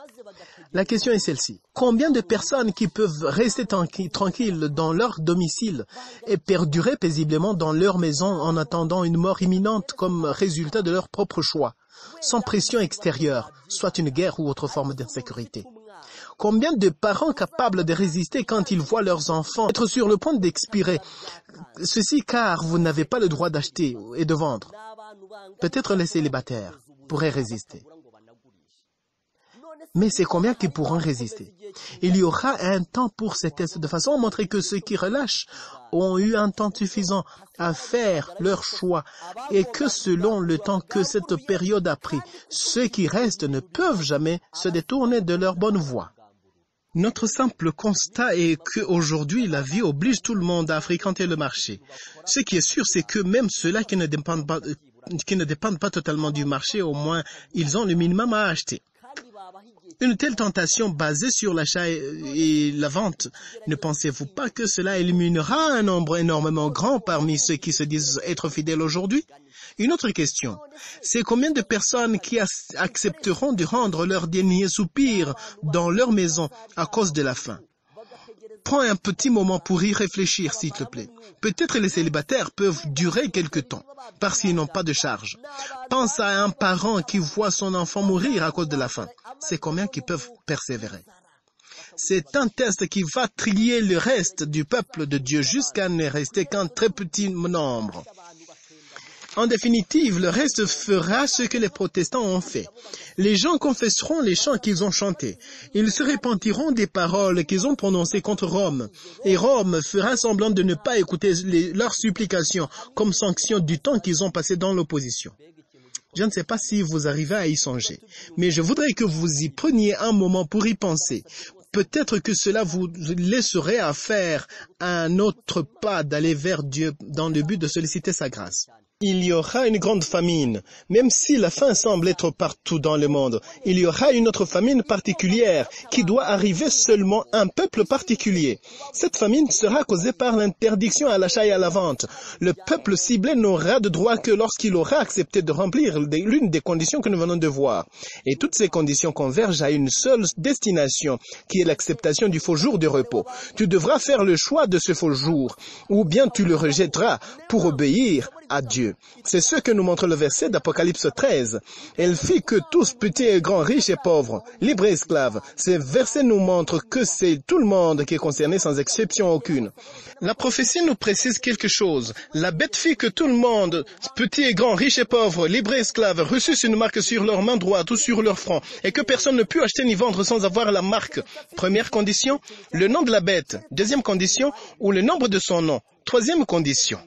La question est celle-ci. Combien de personnes qui peuvent rester tranquilles dans leur domicile et perdurer paisiblement dans leur maison en attendant une mort imminente comme résultat de leur propre choix, sans pression extérieure, soit une guerre ou autre forme d'insécurité? Combien de parents capables de résister quand ils voient leurs enfants être sur le point d'expirer? Ceci car vous n'avez pas le droit d'acheter et de vendre. Peut-être les célibataires pourraient résister. Mais c'est combien qui pourront résister? Il y aura un temps pour ces tests, de façon à montrer que ceux qui relâchent ont eu un temps suffisant à faire leur choix et que selon le temps que cette période a pris, ceux qui restent ne peuvent jamais se détourner de leur bonne voie. Notre simple constat est qu'aujourd'hui, la vie oblige tout le monde à fréquenter le marché. Ce qui est sûr, c'est que même ceux-là qui ne dépendent pas totalement du marché, au moins, ils ont le minimum à acheter. Une telle tentation basée sur l'achat et la vente, ne pensez-vous pas que cela éliminera un nombre énormément grand parmi ceux qui se disent être fidèles aujourd'hui? Une autre question, c'est combien de personnes qui accepteront de rendre leur dernier soupir dans leur maison à cause de la faim? Prends un petit moment pour y réfléchir, s'il te plaît. Peut-être les célibataires peuvent durer quelque temps, parce qu'ils n'ont pas de charge. Pense à un parent qui voit son enfant mourir à cause de la faim. C'est combien qui peuvent persévérer? C'est un test qui va trier le reste du peuple de Dieu jusqu'à ne rester qu'un très petit nombre. En définitive, le reste fera ce que les protestants ont fait. Les gens confesseront les chants qu'ils ont chantés. Ils se repentiront des paroles qu'ils ont prononcées contre Rome. Et Rome fera semblant de ne pas écouter leurs supplications comme sanction du temps qu'ils ont passé dans l'opposition. Je ne sais pas si vous arrivez à y songer, mais je voudrais que vous y preniez un moment pour y penser. Peut-être que cela vous laisserait à faire un autre pas d'aller vers Dieu dans le but de solliciter sa grâce. Il y aura une grande famine. Même si la faim semble être partout dans le monde, il y aura une autre famine particulière qui doit arriver seulement à un peuple particulier. Cette famine sera causée par l'interdiction à l'achat et à la vente. Le peuple ciblé n'aura de droit que lorsqu'il aura accepté de remplir l'une des conditions que nous venons de voir. Et toutes ces conditions convergent à une seule destination, qui est l'acceptation du faux jour de repos. Tu devras faire le choix de ce faux jour, ou bien tu le rejetteras pour obéir à Dieu. C'est ce que nous montre le verset d'Apocalypse 13. Elle fit que tous, petits et grands, riches et pauvres, libres et esclaves. Ce verset nous montre que c'est tout le monde qui est concerné sans exception aucune. La prophétie nous précise quelque chose. La bête fit que tout le monde, petits et grands, riches et pauvres, libres et esclaves, reçussent une marque sur leur main droite ou sur leur front, et que personne ne put acheter ni vendre sans avoir la marque. Première condition, le nom de la bête. Deuxième condition, ou le nombre de son nom. Troisième condition.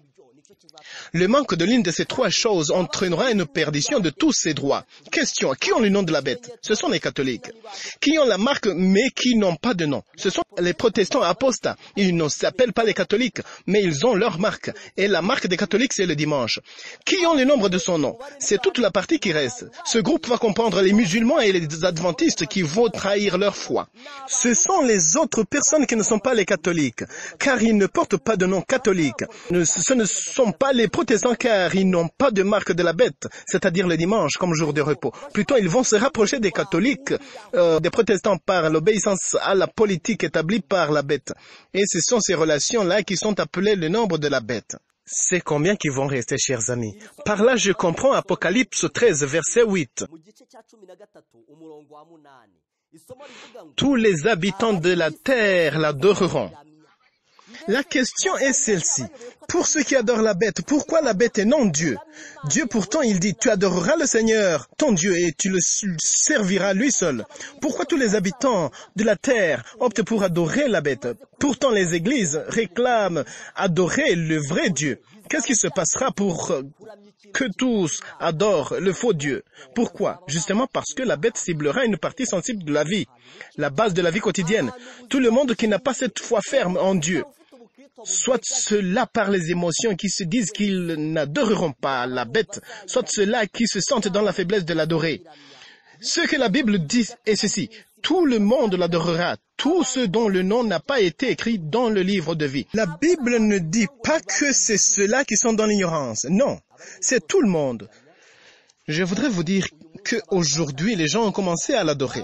Le manque de l'une de ces trois choses entraînera une perdition de tous ses droits. Question, qui ont le nom de la bête? Ce sont les catholiques. Qui ont la marque mais qui n'ont pas de nom? Ce sont les protestants apostats. Ils ne s'appellent pas les catholiques, mais ils ont leur marque. Et la marque des catholiques, c'est le dimanche. Qui ont le nombre de son nom? C'est toute la partie qui reste. Ce groupe va comprendre les musulmans et les adventistes qui vont trahir leur foi. Ce sont les autres personnes qui ne sont pas les catholiques, car ils ne portent pas de nom catholique. Ce ne sont pas les protestants car ils n'ont pas de marque de la bête, c'est-à-dire le dimanche comme jour de repos. Plutôt, ils vont se rapprocher des catholiques, des protestants par l'obéissance à la politique établie par la bête. Et ce sont ces relations-là qui sont appelées le nombre de la bête. C'est combien qui vont rester, chers amis? Par là, je comprends Apocalypse 13, verset 8. Tous les habitants de la terre l'adoreront. La question est celle-ci. Pour ceux qui adorent la bête, pourquoi la bête et non Dieu? Dieu pourtant, il dit, tu adoreras le Seigneur, ton Dieu, et tu le serviras lui seul. Pourquoi tous les habitants de la terre optent pour adorer la bête? Pourtant, les églises réclament adorer le vrai Dieu. Qu'est-ce qui se passera pour que tous adorent le faux Dieu? Pourquoi? Justement parce que la bête ciblera une partie sensible de la vie, la base de la vie quotidienne. Tout le monde qui n'a pas cette foi ferme en Dieu, soit ceux-là par les émotions qui se disent qu'ils n'adoreront pas la bête, soit ceux-là qui se sentent dans la faiblesse de l'adorer. Ce que la Bible dit est ceci. Tout le monde l'adorera, tous ceux dont le nom n'a pas été écrit dans le livre de vie. La Bible ne dit pas que c'est ceux-là qui sont dans l'ignorance. Non, c'est tout le monde. Je voudrais vous dire qu'aujourd'hui, les gens ont commencé à l'adorer.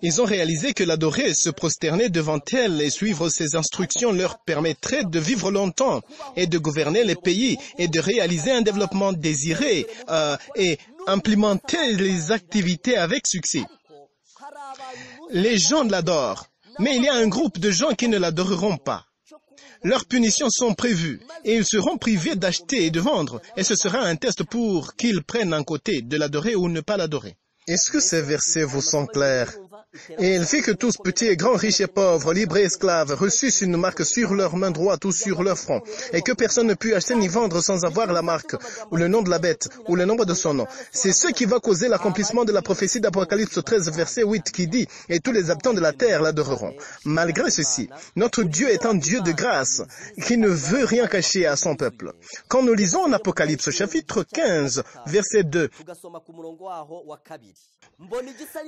Ils ont réalisé que l'adorer, se prosterner devant elle et suivre ses instructions leur permettrait de vivre longtemps et de gouverner les pays et de réaliser un développement désiré et implémenter les activités avec succès. Les gens l'adorent, mais il y a un groupe de gens qui ne l'adoreront pas. Leurs punitions sont prévues et ils seront privés d'acheter et de vendre. Et ce sera un test pour qu'ils prennent un côté de l'adorer ou ne pas l'adorer. Est-ce que ces versets vous sont clairs? Et il fait que tous, petits et grands, riches et pauvres, libres et esclaves, reçussent une marque sur leur main droite ou sur leur front, et que personne ne put acheter ni vendre sans avoir la marque, ou le nom de la bête, ou le nombre de son nom. C'est ce qui va causer l'accomplissement de la prophétie d'Apocalypse 13, verset 8, qui dit « Et tous les habitants de la terre l'adoreront ». Malgré ceci, notre Dieu est un Dieu de grâce, qui ne veut rien cacher à son peuple. Quand nous lisons en Apocalypse chapitre 15, verset 2,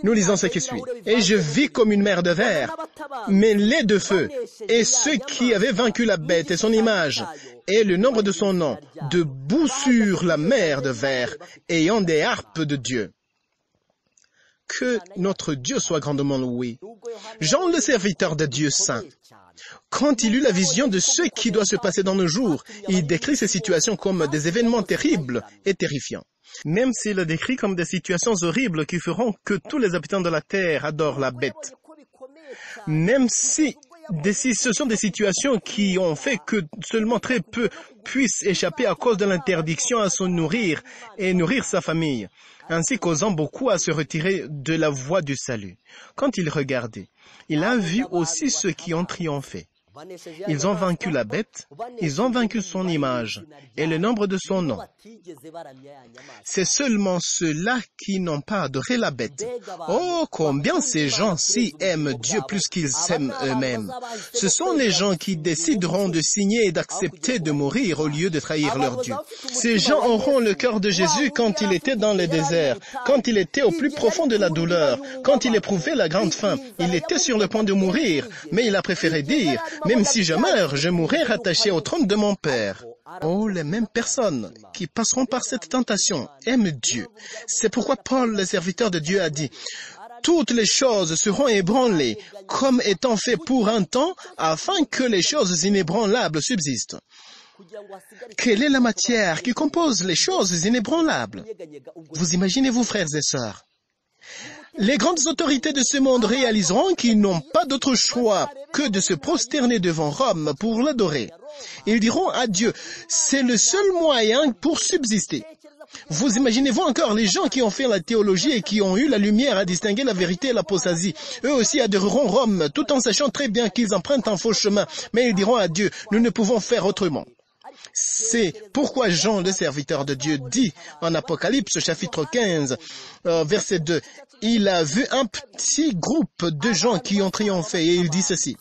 nous lisons ce qui suit. Et je vis comme une mer de verre, mêlée de feu, et ceux qui avaient vaincu la bête et son image, et le nombre de son nom, debout sur la mer de verre, ayant des harpes de Dieu. Que notre Dieu soit grandement loué. Jean, le serviteur de Dieu saint, quand il eut la vision de ce qui doit se passer dans nos jours, il décrit ces situations comme des événements terribles et terrifiants. Même s'il le décrit comme des situations horribles qui feront que tous les habitants de la terre adorent la bête. Même si ce sont des situations qui ont fait que seulement très peu puissent échapper à cause de l'interdiction à se nourrir et nourrir sa famille, ainsi causant beaucoup à se retirer de la voie du salut. Quand il regardait, il a vu aussi ceux qui ont triomphé. Ils ont vaincu la bête, ils ont vaincu son image et le nombre de son nom. C'est seulement ceux-là qui n'ont pas adoré la bête. Oh, combien ces gens-ci aiment Dieu plus qu'ils s'aiment eux-mêmes. Ce sont les gens qui décideront de signer et d'accepter de mourir au lieu de trahir leur Dieu. Ces gens auront le cœur de Jésus quand il était dans le désert, quand il était au plus profond de la douleur, quand il éprouvait la grande faim. Il était sur le point de mourir, mais il a préféré dire « Même si je meurs, je mourrai rattaché au trône de mon Père. » Oh, les mêmes personnes qui passeront par cette tentation aiment Dieu. C'est pourquoi Paul, le serviteur de Dieu, a dit « Toutes les choses seront ébranlées, comme étant faites pour un temps, afin que les choses inébranlables subsistent. » Quelle est la matière qui compose les choses inébranlables? Vous imaginez-vous, frères et sœurs? Les grandes autorités de ce monde réaliseront qu'ils n'ont pas d'autre choix que de se prosterner devant Rome pour l'adorer. Ils diront à Dieu, c'est le seul moyen pour subsister. Vous imaginez-vous encore les gens qui ont fait la théologie et qui ont eu la lumière à distinguer la vérité et l'apostasie? Eux aussi adoreront Rome, tout en sachant très bien qu'ils empruntent un faux chemin, mais ils diront à Dieu, nous ne pouvons faire autrement. C'est pourquoi Jean, le serviteur de Dieu, dit en Apocalypse chapitre 15, verset 2, il a vu un petit groupe de gens qui ont triomphé et il dit ceci.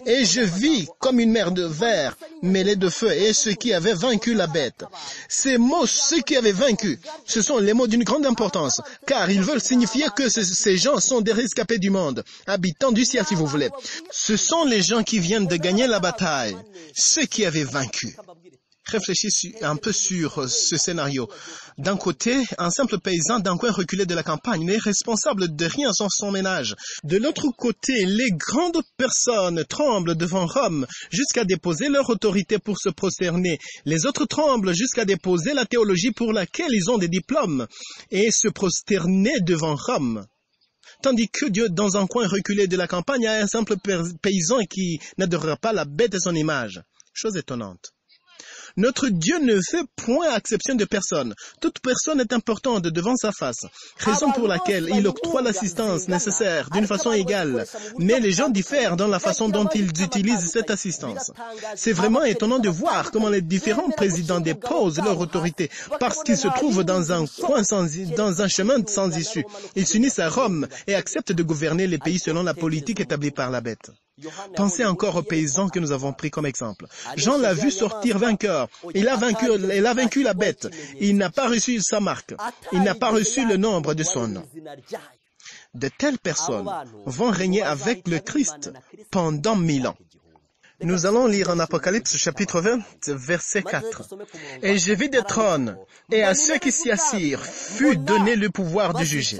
Et je vis comme une mer de verre mêlée de feu et ceux qui avaient vaincu la bête. Ces mots, ceux qui avaient vaincu, ce sont les mots d'une grande importance, car ils veulent signifier que ces gens sont des rescapés du monde, habitants du ciel si vous voulez. Ce sont les gens qui viennent de gagner la bataille, ceux qui avaient vaincu. Réfléchissez un peu sur ce scénario. D'un côté, un simple paysan d'un coin reculé de la campagne n'est responsable de rien sans son ménage. De l'autre côté, les grandes personnes tremblent devant Rome jusqu'à déposer leur autorité pour se prosterner. Les autres tremblent jusqu'à déposer la théologie pour laquelle ils ont des diplômes et se prosterner devant Rome. Tandis que Dieu, dans un coin reculé de la campagne, a un simple paysan qui n'adorera pas la bête et son image. Chose étonnante. Notre Dieu ne fait point exception de personne. Toute personne est importante devant sa face, raison pour laquelle il octroie l'assistance nécessaire d'une façon égale. Mais les gens diffèrent dans la façon dont ils utilisent cette assistance. C'est vraiment étonnant de voir comment les différents présidents déposent leur autorité parce qu'ils se trouvent dans un coin dans un chemin sans issue. Ils s'unissent à Rome et acceptent de gouverner les pays selon la politique établie par la bête. Pensez encore aux paysans que nous avons pris comme exemple. Jean l'a vu sortir vainqueur. Il a vaincu la bête. Il n'a pas reçu sa marque. Il n'a pas reçu le nombre de son nom. De telles personnes vont régner avec le Christ pendant 1000 ans. Nous allons lire en Apocalypse chapitre 20, verset 4. « Et je vis des trônes, et à ceux qui s'y assirent fut donné le pouvoir de juger.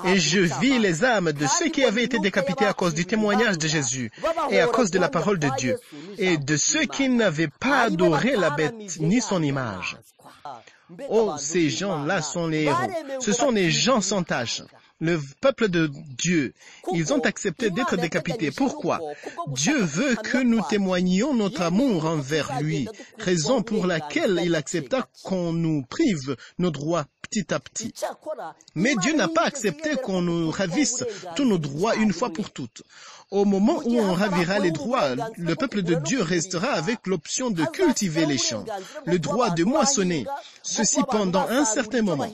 Et je vis les âmes de ceux qui avaient été décapités à cause du témoignage de Jésus, et à cause de la parole de Dieu, et de ceux qui n'avaient pas adoré la bête ni son image. » Oh, ces gens-là sont les héros. Ce sont les gens sans tache. le peuple de Dieu, ils ont accepté d'être décapités. Pourquoi? Dieu veut que nous témoignions notre amour envers lui, raison pour laquelle il accepta qu'on nous prive nos droits petit à petit. Mais Dieu n'a pas accepté qu'on nous ravisse tous nos droits une fois pour toutes. Au moment où on ravira les droits, le peuple de Dieu restera avec l'option de cultiver les champs, le droit de moissonner, ceci pendant un certain moment.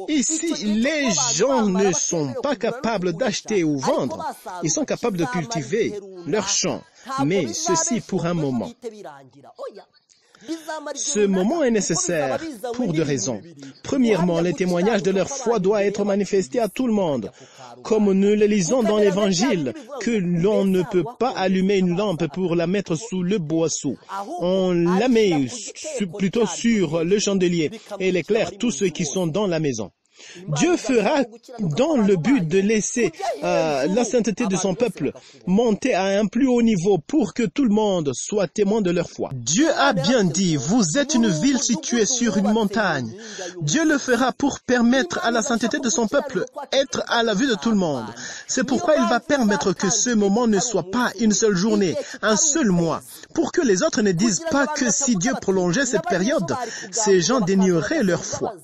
Et si les gens ne sont pas capables d'acheter ou vendre, ils sont capables de cultiver leurs champs, mais ceci pour un moment. Ce moment est nécessaire pour deux raisons. Premièrement, le témoignage de leur foi doit être manifesté à tout le monde. Comme nous le lisons dans l'Évangile, que l'on ne peut pas allumer une lampe pour la mettre sous le boisseau. On la met plutôt sur le chandelier et elle éclaire tous ceux qui sont dans la maison. Dieu fera dans le but de laisser la sainteté de son peuple monter à un plus haut niveau pour que tout le monde soit témoin de leur foi. Dieu a bien dit, vous êtes une ville située sur une montagne. Dieu le fera pour permettre à la sainteté de son peuple être à la vue de tout le monde. C'est pourquoi il va permettre que ce moment ne soit pas une seule journée, un seul mois, pour que les autres ne disent pas que si Dieu prolongeait cette période, ces gens dénieraient leur foi.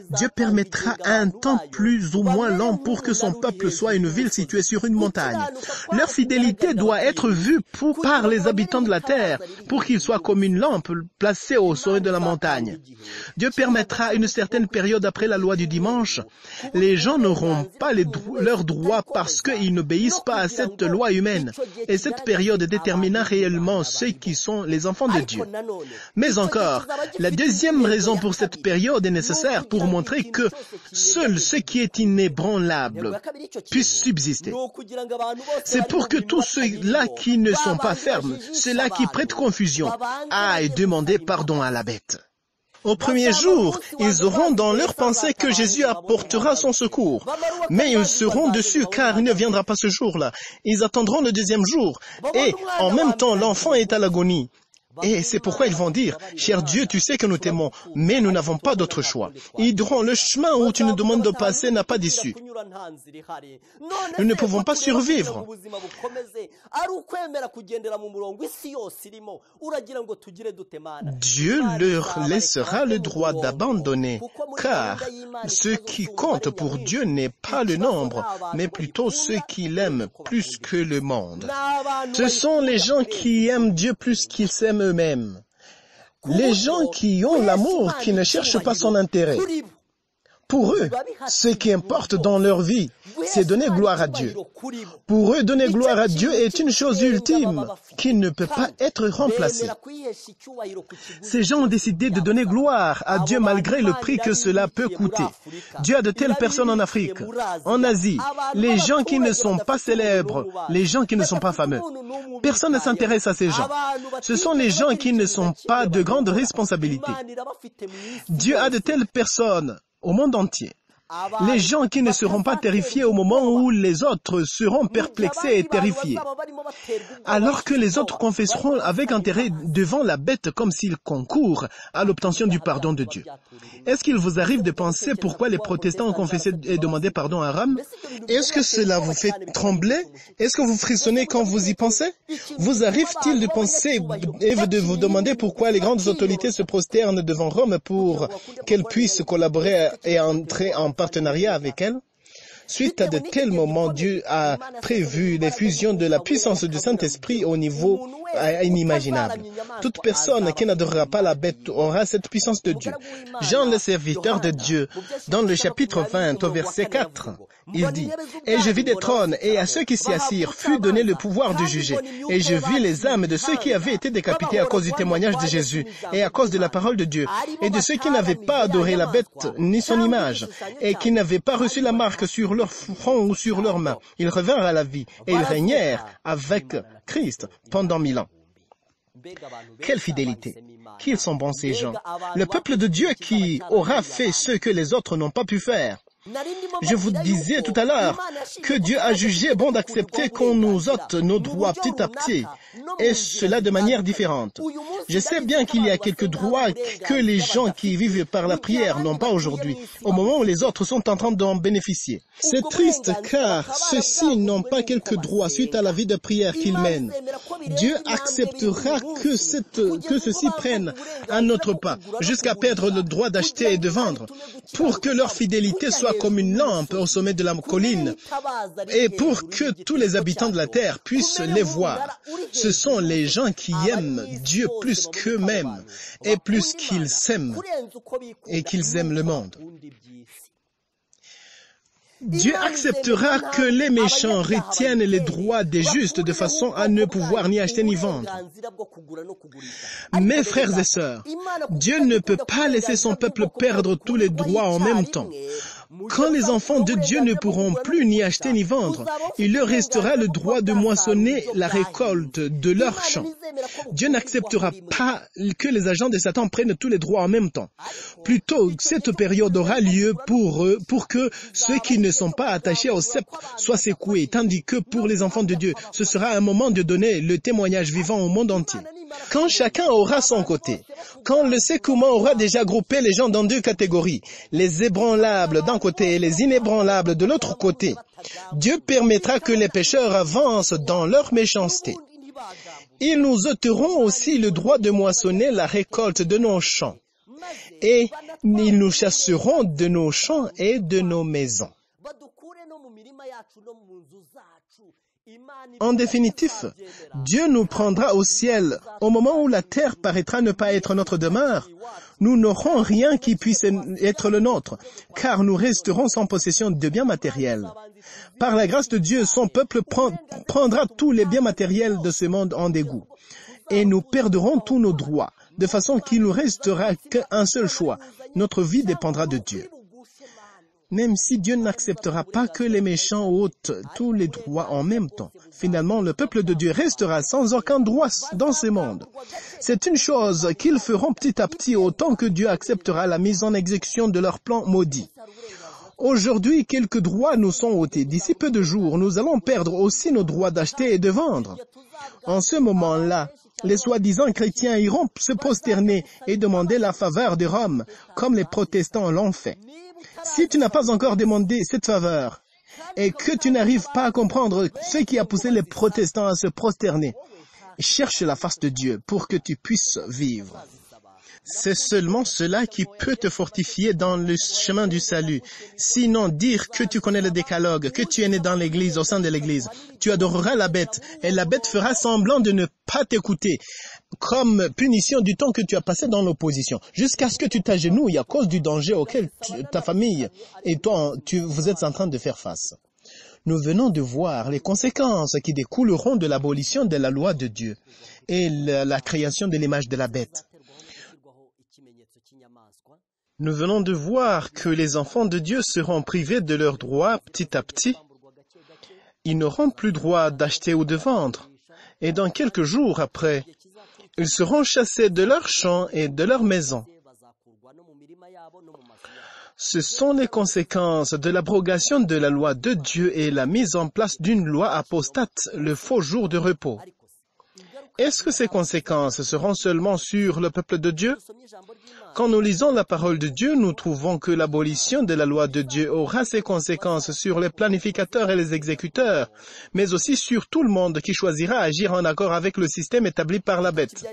Dieu permettra un temps plus ou moins long pour que son peuple soit une ville située sur une montagne. Leur fidélité doit être vue par les habitants de la terre pour qu'ils soient comme une lampe placée au sommet de la montagne. Dieu permettra une certaine période après la loi du dimanche. Les gens n'auront pas leurs droits parce qu'ils n'obéissent pas à cette loi humaine. Et cette période déterminera réellement ceux qui sont les enfants de Dieu. Mais encore, la deuxième raison pour cette période est nécessaire pour montrer que seul ce qui est inébranlable puisse subsister. C'est pour que tous ceux-là qui ne sont pas fermes, ceux-là qui prêtent confusion, aillent demander pardon à la bête. Au premier jour, ils auront dans leur pensée que Jésus apportera son secours. Mais ils seront dessus car il ne viendra pas ce jour-là. Ils attendront le deuxième jour. Et en même temps, l'enfant est à l'agonie. Et c'est pourquoi ils vont dire, « Cher Dieu, tu sais que nous t'aimons, mais nous n'avons pas d'autre choix. » Ils diront, « Le chemin où tu nous demandes de passer n'a pas d'issue. Nous ne pouvons pas survivre. » Dieu leur laissera le droit d'abandonner, car ce qui compte pour Dieu n'est pas le nombre, mais plutôt ceux qui l'aiment plus que le monde. Ce sont les gens qui aiment Dieu plus qu'ils s'aiment eux-mêmes. Les gens qui ont l'amour, qui ne cherchent pas son intérêt. Pour eux, ce qui importe dans leur vie, c'est donner gloire à Dieu. Pour eux, donner gloire à Dieu est une chose ultime qui ne peut pas être remplacée. Ces gens ont décidé de donner gloire à Dieu malgré le prix que cela peut coûter. Dieu a de telles personnes en Afrique, en Asie, les gens qui ne sont pas célèbres, les gens qui ne sont pas fameux. Personne ne s'intéresse à ces gens. Ce sont les gens qui ne sont pas de grandes responsabilités. Dieu a de telles personnes au monde entier. Les gens qui ne seront pas terrifiés au moment où les autres seront perplexés et terrifiés. Alors que les autres confesseront avec intérêt devant la bête comme s'ils concourent à l'obtention du pardon de Dieu. Est-ce qu'il vous arrive de penser pourquoi les protestants ont confessé et demandé pardon à Rome? Est-ce que cela vous fait trembler? Est-ce que vous frissonnez quand vous y pensez? Vous arrive-t-il de penser et de vous demander pourquoi les grandes autorités se prosternent devant Rome pour qu'elles puissent collaborer et entrer en partenariat avec elle? Suite à de tels moments, Dieu a prévu l'effusion de la puissance du Saint-Esprit au niveau inimaginable. Toute personne qui n'adorera pas la bête aura cette puissance de Dieu. Jean, le serviteur de Dieu, dans le chapitre 20, au verset 4, il dit, « Et je vis des trônes, et à ceux qui s'y assirent fut donné le pouvoir de juger. Et je vis les âmes de ceux qui avaient été décapités à cause du témoignage de Jésus, et à cause de la parole de Dieu, et de ceux qui n'avaient pas adoré la bête ni son image, et qui n'avaient pas reçu la marque sur leur front ou sur leurs mains. Ils revinrent à la vie, et ils régnèrent avec Christ pendant 1000 ans. » Quelle fidélité! Qu'ils sont bons ces gens! Le peuple de Dieu qui aura fait ce que les autres n'ont pas pu faire. Je vous disais tout à l'heure que Dieu a jugé bon d'accepter qu'on nous ôte nos droits petit à petit, et cela de manière différente. Je sais bien qu'il y a quelques droits que les gens qui vivent par la prière n'ont pas aujourd'hui, au moment où les autres sont en train d'en bénéficier. C'est triste car ceux-ci n'ont pas quelques droits suite à la vie de prière qu'ils mènent. Dieu acceptera que ceux-ci prennent un autre pas, jusqu'à perdre le droit d'acheter et de vendre, pour que leur fidélité soit comme une lampe au sommet de la colline, et pour que tous les habitants de la terre puissent les voir. Ce sont les gens qui aiment Dieu plus qu'eux-mêmes, et plus qu'ils s'aiment, et qu'ils aiment le monde. Dieu acceptera que les méchants retiennent les droits des justes de façon à ne pouvoir ni acheter ni vendre. Mes frères et sœurs, Dieu ne peut pas laisser son peuple perdre tous les droits en même temps. Quand les enfants de Dieu ne pourront plus ni acheter ni vendre, il leur restera le droit de moissonner la récolte de leur champ. Dieu n'acceptera pas que les agents de Satan prennent tous les droits en même temps. Plutôt, cette période aura lieu pour que ceux qui ne sont pas attachés au sceptre soient secoués, tandis que pour les enfants de Dieu, ce sera un moment de donner le témoignage vivant au monde entier. Quand chacun aura son côté, quand le secouement aura déjà groupé les gens dans deux catégories, les ébranlables d'un côté et les inébranlables de l'autre côté, Dieu permettra que les pécheurs avancent dans leur méchanceté. Ils nous ôteront aussi le droit de moissonner la récolte de nos champs, et ils nous chasseront de nos champs et de nos maisons. En définitif, Dieu nous prendra au ciel. Au moment où la terre paraîtra ne pas être notre demeure, nous n'aurons rien qui puisse être le nôtre, car nous resterons sans possession de biens matériels. Par la grâce de Dieu, son peuple prendra tous les biens matériels de ce monde en dégoût, et nous perdrons tous nos droits, de façon qu'il nous restera qu'un seul choix. Notre vie dépendra de Dieu. Même si Dieu n'acceptera pas que les méchants ôtent tous les droits en même temps, finalement, le peuple de Dieu restera sans aucun droit dans ce monde. C'est une chose qu'ils feront petit à petit autant que Dieu acceptera la mise en exécution de leur plan maudit. Aujourd'hui, quelques droits nous sont ôtés. D'ici peu de jours, nous allons perdre aussi nos droits d'acheter et de vendre. En ce moment-là, les soi-disant chrétiens iront se prosterner et demander la faveur de Rome, comme les protestants l'ont fait. Si tu n'as pas encore demandé cette faveur et que tu n'arrives pas à comprendre ce qui a poussé les protestants à se prosterner, cherche la face de Dieu pour que tu puisses vivre. C'est seulement cela qui peut te fortifier dans le chemin du salut. Sinon, dire que tu connais le décalogue, que tu es né dans l'église, au sein de l'église, tu adoreras la bête, et la bête fera semblant de ne pas t'écouter, comme punition du temps que tu as passé dans l'opposition, jusqu'à ce que tu t'agenouilles à cause du danger auquel ta famille et toi, vous êtes en train de faire face. Nous venons de voir les conséquences qui découleront de l'abolition de la loi de Dieu et la création de l'image de la bête. Nous venons de voir que les enfants de Dieu seront privés de leurs droits petit à petit. Ils n'auront plus droit d'acheter ou de vendre. Et dans quelques jours après, ils seront chassés de leurs champs et de leurs maisons. Ce sont les conséquences de l'abrogation de la loi de Dieu et la mise en place d'une loi apostate, le faux jour de repos. Est-ce que ces conséquences seront seulement sur le peuple de Dieu? Quand nous lisons la parole de Dieu, nous trouvons que l'abolition de la loi de Dieu aura ses conséquences sur les planificateurs et les exécuteurs, mais aussi sur tout le monde qui choisira agir en accord avec le système établi par la bête.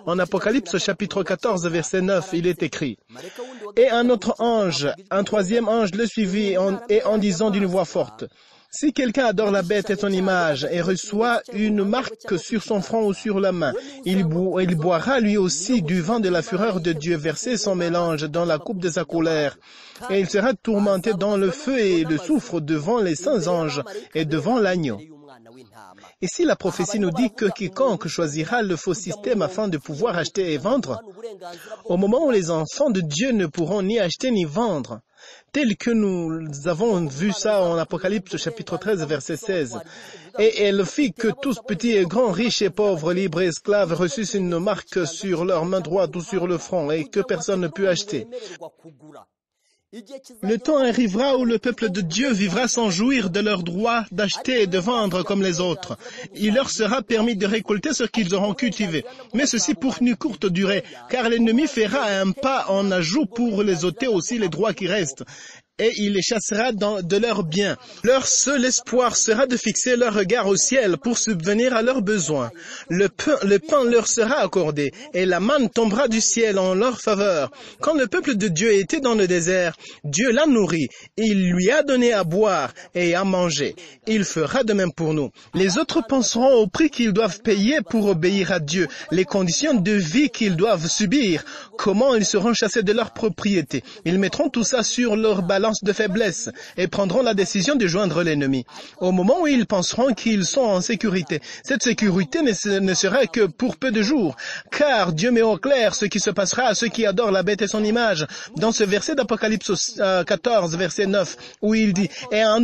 En Apocalypse chapitre 14, verset 9, il est écrit « Et un autre ange, un troisième ange le suivit en disant d'une voix forte « Si quelqu'un adore la bête et son image et reçoit une marque sur son front ou sur la main, il boira lui aussi du vin de la fureur de Dieu versé sans mélange dans la coupe de sa colère, et il sera tourmenté dans le feu et le soufre devant les saints anges et devant l'agneau. » Ici, la prophétie nous dit que quiconque choisira le faux système afin de pouvoir acheter et vendre, au moment où les enfants de Dieu ne pourront ni acheter ni vendre, tel que nous avons vu ça en Apocalypse chapitre 13, verset 16. Et elle fit que tous, petits et grands, riches et pauvres, libres et esclaves, reçussent une marque sur leur main droite ou sur le front, et que personne ne put acheter. Le temps arrivera où le peuple de Dieu vivra sans jouir de leur droit d'acheter et de vendre comme les autres. Il leur sera permis de récolter ce qu'ils auront cultivé, mais ceci pour une courte durée, car l'ennemi fera un pas en ajout pour les ôter aussi les droits qui restent. Et il les chassera de leurs biens. Leur seul espoir sera de fixer leur regard au ciel pour subvenir à leurs besoins. Le pain leur sera accordé, et la manne tombera du ciel en leur faveur. Quand le peuple de Dieu était dans le désert, Dieu l'a nourri, il lui a donné à boire et à manger. Il fera de même pour nous. Les autres penseront au prix qu'ils doivent payer pour obéir à Dieu, les conditions de vie qu'ils doivent subir, comment ils seront chassés de leur propriété. Ils mettront tout ça sur leur balance de faiblesse et prendront la décision de joindre l'ennemi. Au moment où ils penseront qu'ils sont en sécurité, cette sécurité ne sera que pour peu de jours, car Dieu met au clair ce qui se passera à ceux qui adorent la bête et son image. Dans ce verset d'Apocalypse 14, verset 9, où il dit « Et un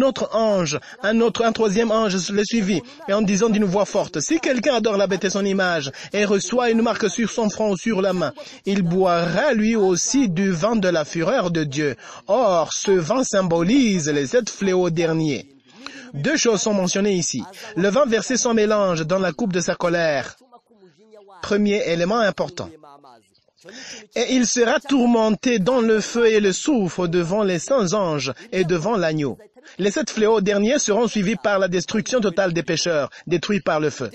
troisième ange le suivit, et en disant d'une voix forte, « Si quelqu'un adore la bête et son image, et reçoit une marque sur son front ou sur la main, il boira lui aussi du vin de la fureur de Dieu. » Or, ce vin symbolise les 7 fléaux derniers. 2 choses sont mentionnées ici. Le vin versé sans mélange dans la coupe de sa colère. Premier élément important. Et il sera tourmenté dans le feu et le soufre devant les saints anges et devant l'agneau. Les 7 fléaux derniers seront suivis par la destruction totale des pécheurs, détruits par le feu.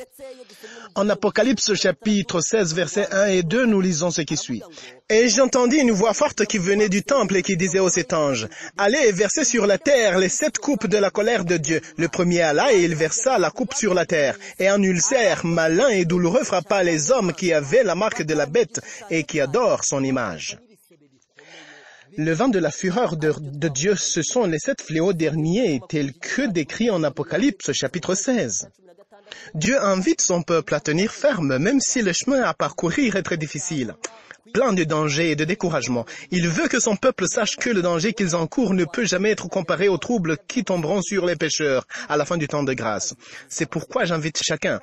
En Apocalypse chapitre 16, versets 1 et 2, nous lisons ce qui suit. « Et j'entendis une voix forte qui venait du temple et qui disait aux 7 anges, « Allez et versez sur la terre les 7 coupes de la colère de Dieu. Le premier alla et il versa la coupe sur la terre. Et un ulcère malin et douloureux frappa les hommes qui avaient la marque de la bête et qui adorent son image. » Le vin de la fureur de Dieu, ce sont les 7 fléaux derniers tels que décrits en Apocalypse chapitre 16. Dieu invite son peuple à tenir ferme, même si le chemin à parcourir est très difficile, plein de dangers et de découragement. Il veut que son peuple sache que le danger qu'ils encourent ne peut jamais être comparé aux troubles qui tomberont sur les pécheurs à la fin du temps de grâce. C'est pourquoi j'invite chacun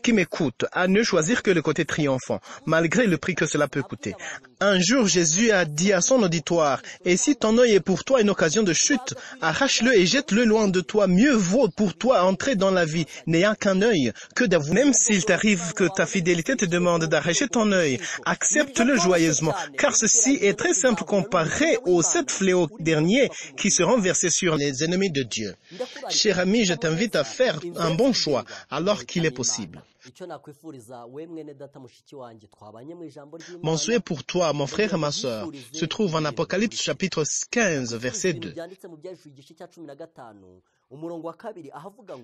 qui m'écoute à ne choisir que le côté triomphant, malgré le prix que cela peut coûter. Un jour, Jésus a dit à son auditoire, « Et si ton œil est pour toi une occasion de chute, arrache-le et jette-le loin de toi. Mieux vaut pour toi entrer dans la vie, n'ayant qu'un œil, que d'avouer. Même s'il t'arrive que ta fidélité te demande d'arracher ton œil, accepte-le joyeusement, car ceci est très simple comparé aux 7 fléaux derniers qui seront versés sur les ennemis de Dieu. » Cher ami, je t'invite à faire un bon choix alors qu'il est possible. Mon souhait pour toi, mon frère et ma sœur, se trouve en Apocalypse chapitre 15, verset 2.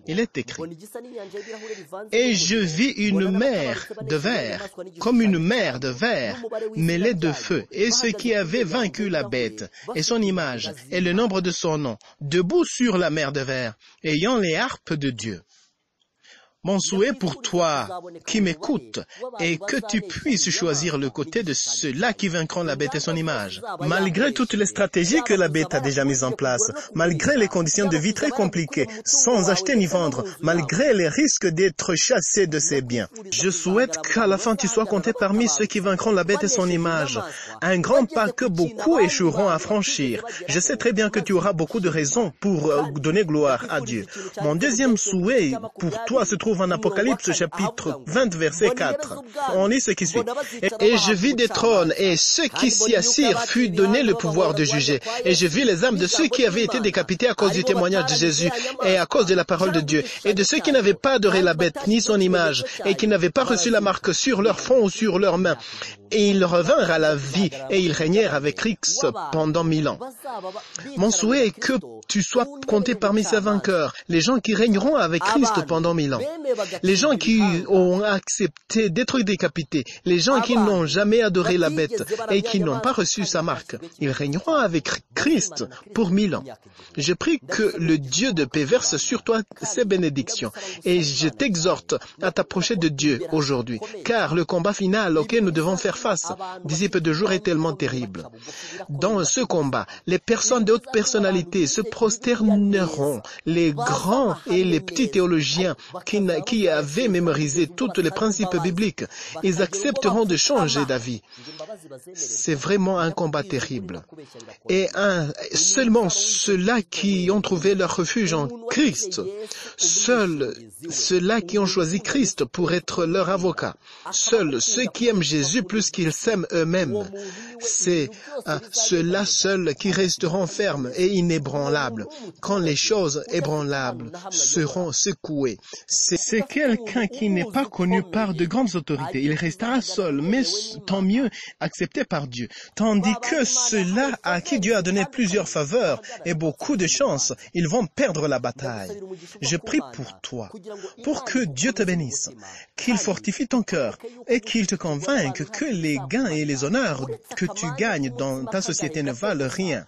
Il est écrit, « Et je vis une mer de verre, comme une mer de verre, mêlée de feu, et ce qui avait vaincu la bête, et son image, et le nombre de son nom, debout sur la mer de verre, ayant les harpes de Dieu. » Mon souhait pour toi qui m'écoute est que tu puisses choisir le côté de ceux-là qui vaincront la bête et son image. Malgré toutes les stratégies que la bête a déjà mises en place, malgré les conditions de vie très compliquées, sans acheter ni vendre, malgré les risques d'être chassé de ses biens. Je souhaite qu'à la fin tu sois compté parmi ceux qui vaincront la bête et son image. Un grand pas que beaucoup échoueront à franchir. Je sais très bien que tu auras beaucoup de raisons pour donner gloire à Dieu. Mon deuxième souhait pour toi se trouve en Apocalypse chapitre 20 verset 4. On lit ce qui suit. Et je vis des trônes, et ceux qui s'y assirent fut donné le pouvoir de juger. Et je vis les âmes de ceux qui avaient été décapités à cause du témoignage de Jésus et à cause de la parole de Dieu, et de ceux qui n'avaient pas adoré la bête ni son image, et qui n'avaient pas reçu la marque sur leur front ou sur leurs mains. Et ils revinrent à la vie, et ils régnèrent avec Christ pendant 1000 ans. Mon souhait est que tu sois compté parmi ces vainqueurs, les gens qui régneront avec Christ pendant 1000 ans. Les gens qui ont accepté d'être décapités, les gens qui n'ont jamais adoré la bête et qui n'ont pas reçu sa marque, ils régneront avec Christ pour 1000 ans. Je prie que le Dieu de paix verse sur toi ses bénédictions et je t'exhorte à t'approcher de Dieu aujourd'hui, car le combat final auquel nous devons faire face. Disciples de jour est tellement terrible. Dans ce combat, les personnes de haute personnalité se prosterneront. Les grands et les petits théologiens qui avaient mémorisé tous les principes bibliques, ils accepteront de changer d'avis. C'est vraiment un combat terrible. Et seulement ceux-là qui ont trouvé leur refuge en Christ, seuls ceux-là qui ont choisi Christ pour être leur avocat, seuls ceux qui aiment Jésus plus qu'ils s'aiment eux-mêmes, c'est ceux-là seuls qui resteront fermes et inébranlables quand les choses ébranlables seront secouées. C'est quelqu'un qui n'est pas connu par de grandes autorités. Il restera seul, mais tant mieux accepté par Dieu. Tandis que ceux-là à qui Dieu a donné plusieurs faveurs et beaucoup de chance, ils vont perdre la bataille. Je prie pour toi, pour que Dieu te bénisse, qu'il fortifie ton cœur et qu'il te convainque que les gains et les honneurs que tu gagnes dans ta société ne valent rien,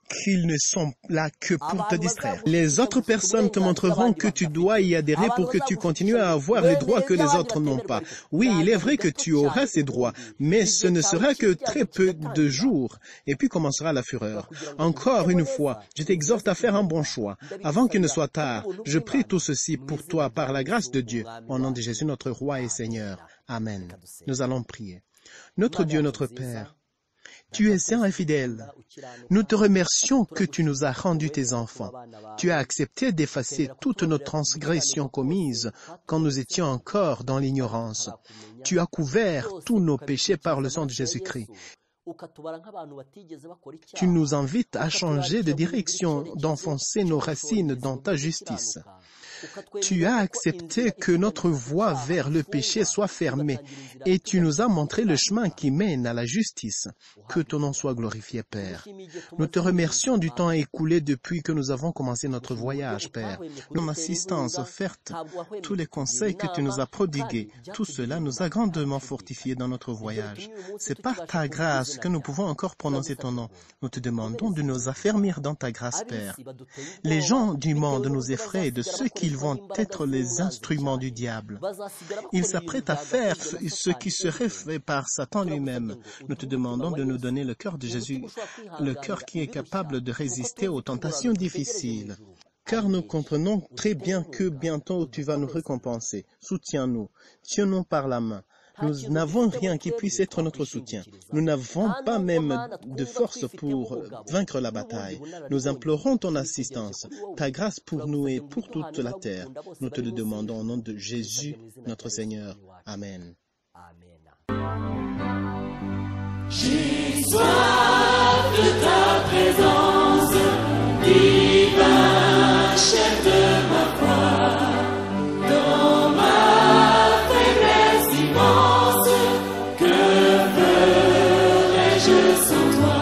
qu'ils ne sont là que pour te distraire. Les autres personnes te montreront que tu dois y adhérer pour que tu continues à avoir les droits que les autres n'ont pas. Oui, il est vrai que tu auras ces droits, mais ce ne sera que très peu de jours, et puis commencera la fureur. Encore une fois, je t'exhorte à faire un bon choix. Avant qu'il ne soit tard, je prie tout ceci pour toi par la grâce de Dieu, au nom de Jésus notre Roi et Seigneur. Amen. Nous allons prier. Notre Dieu, notre Père, tu es saint et fidèle. Nous te remercions que tu nous as rendus tes enfants. Tu as accepté d'effacer toutes nos transgressions commises quand nous étions encore dans l'ignorance. Tu as couvert tous nos péchés par le sang de Jésus-Christ. Tu nous invites à changer de direction, d'enfoncer nos racines dans ta justice. Tu as accepté que notre voie vers le péché soit fermée et tu nous as montré le chemin qui mène à la justice. Que ton nom soit glorifié, Père. Nous te remercions du temps écoulé depuis que nous avons commencé notre voyage, Père. Ton assistance offerte, tous les conseils que tu nous as prodigués, tout cela nous a grandement fortifiés dans notre voyage. C'est par ta grâce que nous pouvons encore prononcer ton nom. Nous te demandons de nous affermir dans ta grâce, Père. Les gens du monde nous effraient de ceux qui vont être les instruments du diable. Ils s'apprêtent à faire ce qui serait fait par Satan lui-même. Nous te demandons de nous donner le cœur de Jésus, le cœur qui est capable de résister aux tentations difficiles. Car nous comprenons très bien que bientôt tu vas nous récompenser. Soutiens-nous, tiens-nous par la main. Nous n'avons rien qui puisse être notre soutien. Nous n'avons pas même de force pour vaincre la bataille. Nous implorons ton assistance, ta grâce pour nous et pour toute la terre. Nous te le demandons au nom de Jésus, notre Seigneur. Amen. J'ai soif de ta présence, divin chef de ma foi. Dans ma faiblesse immense, que ferais-je sans toi?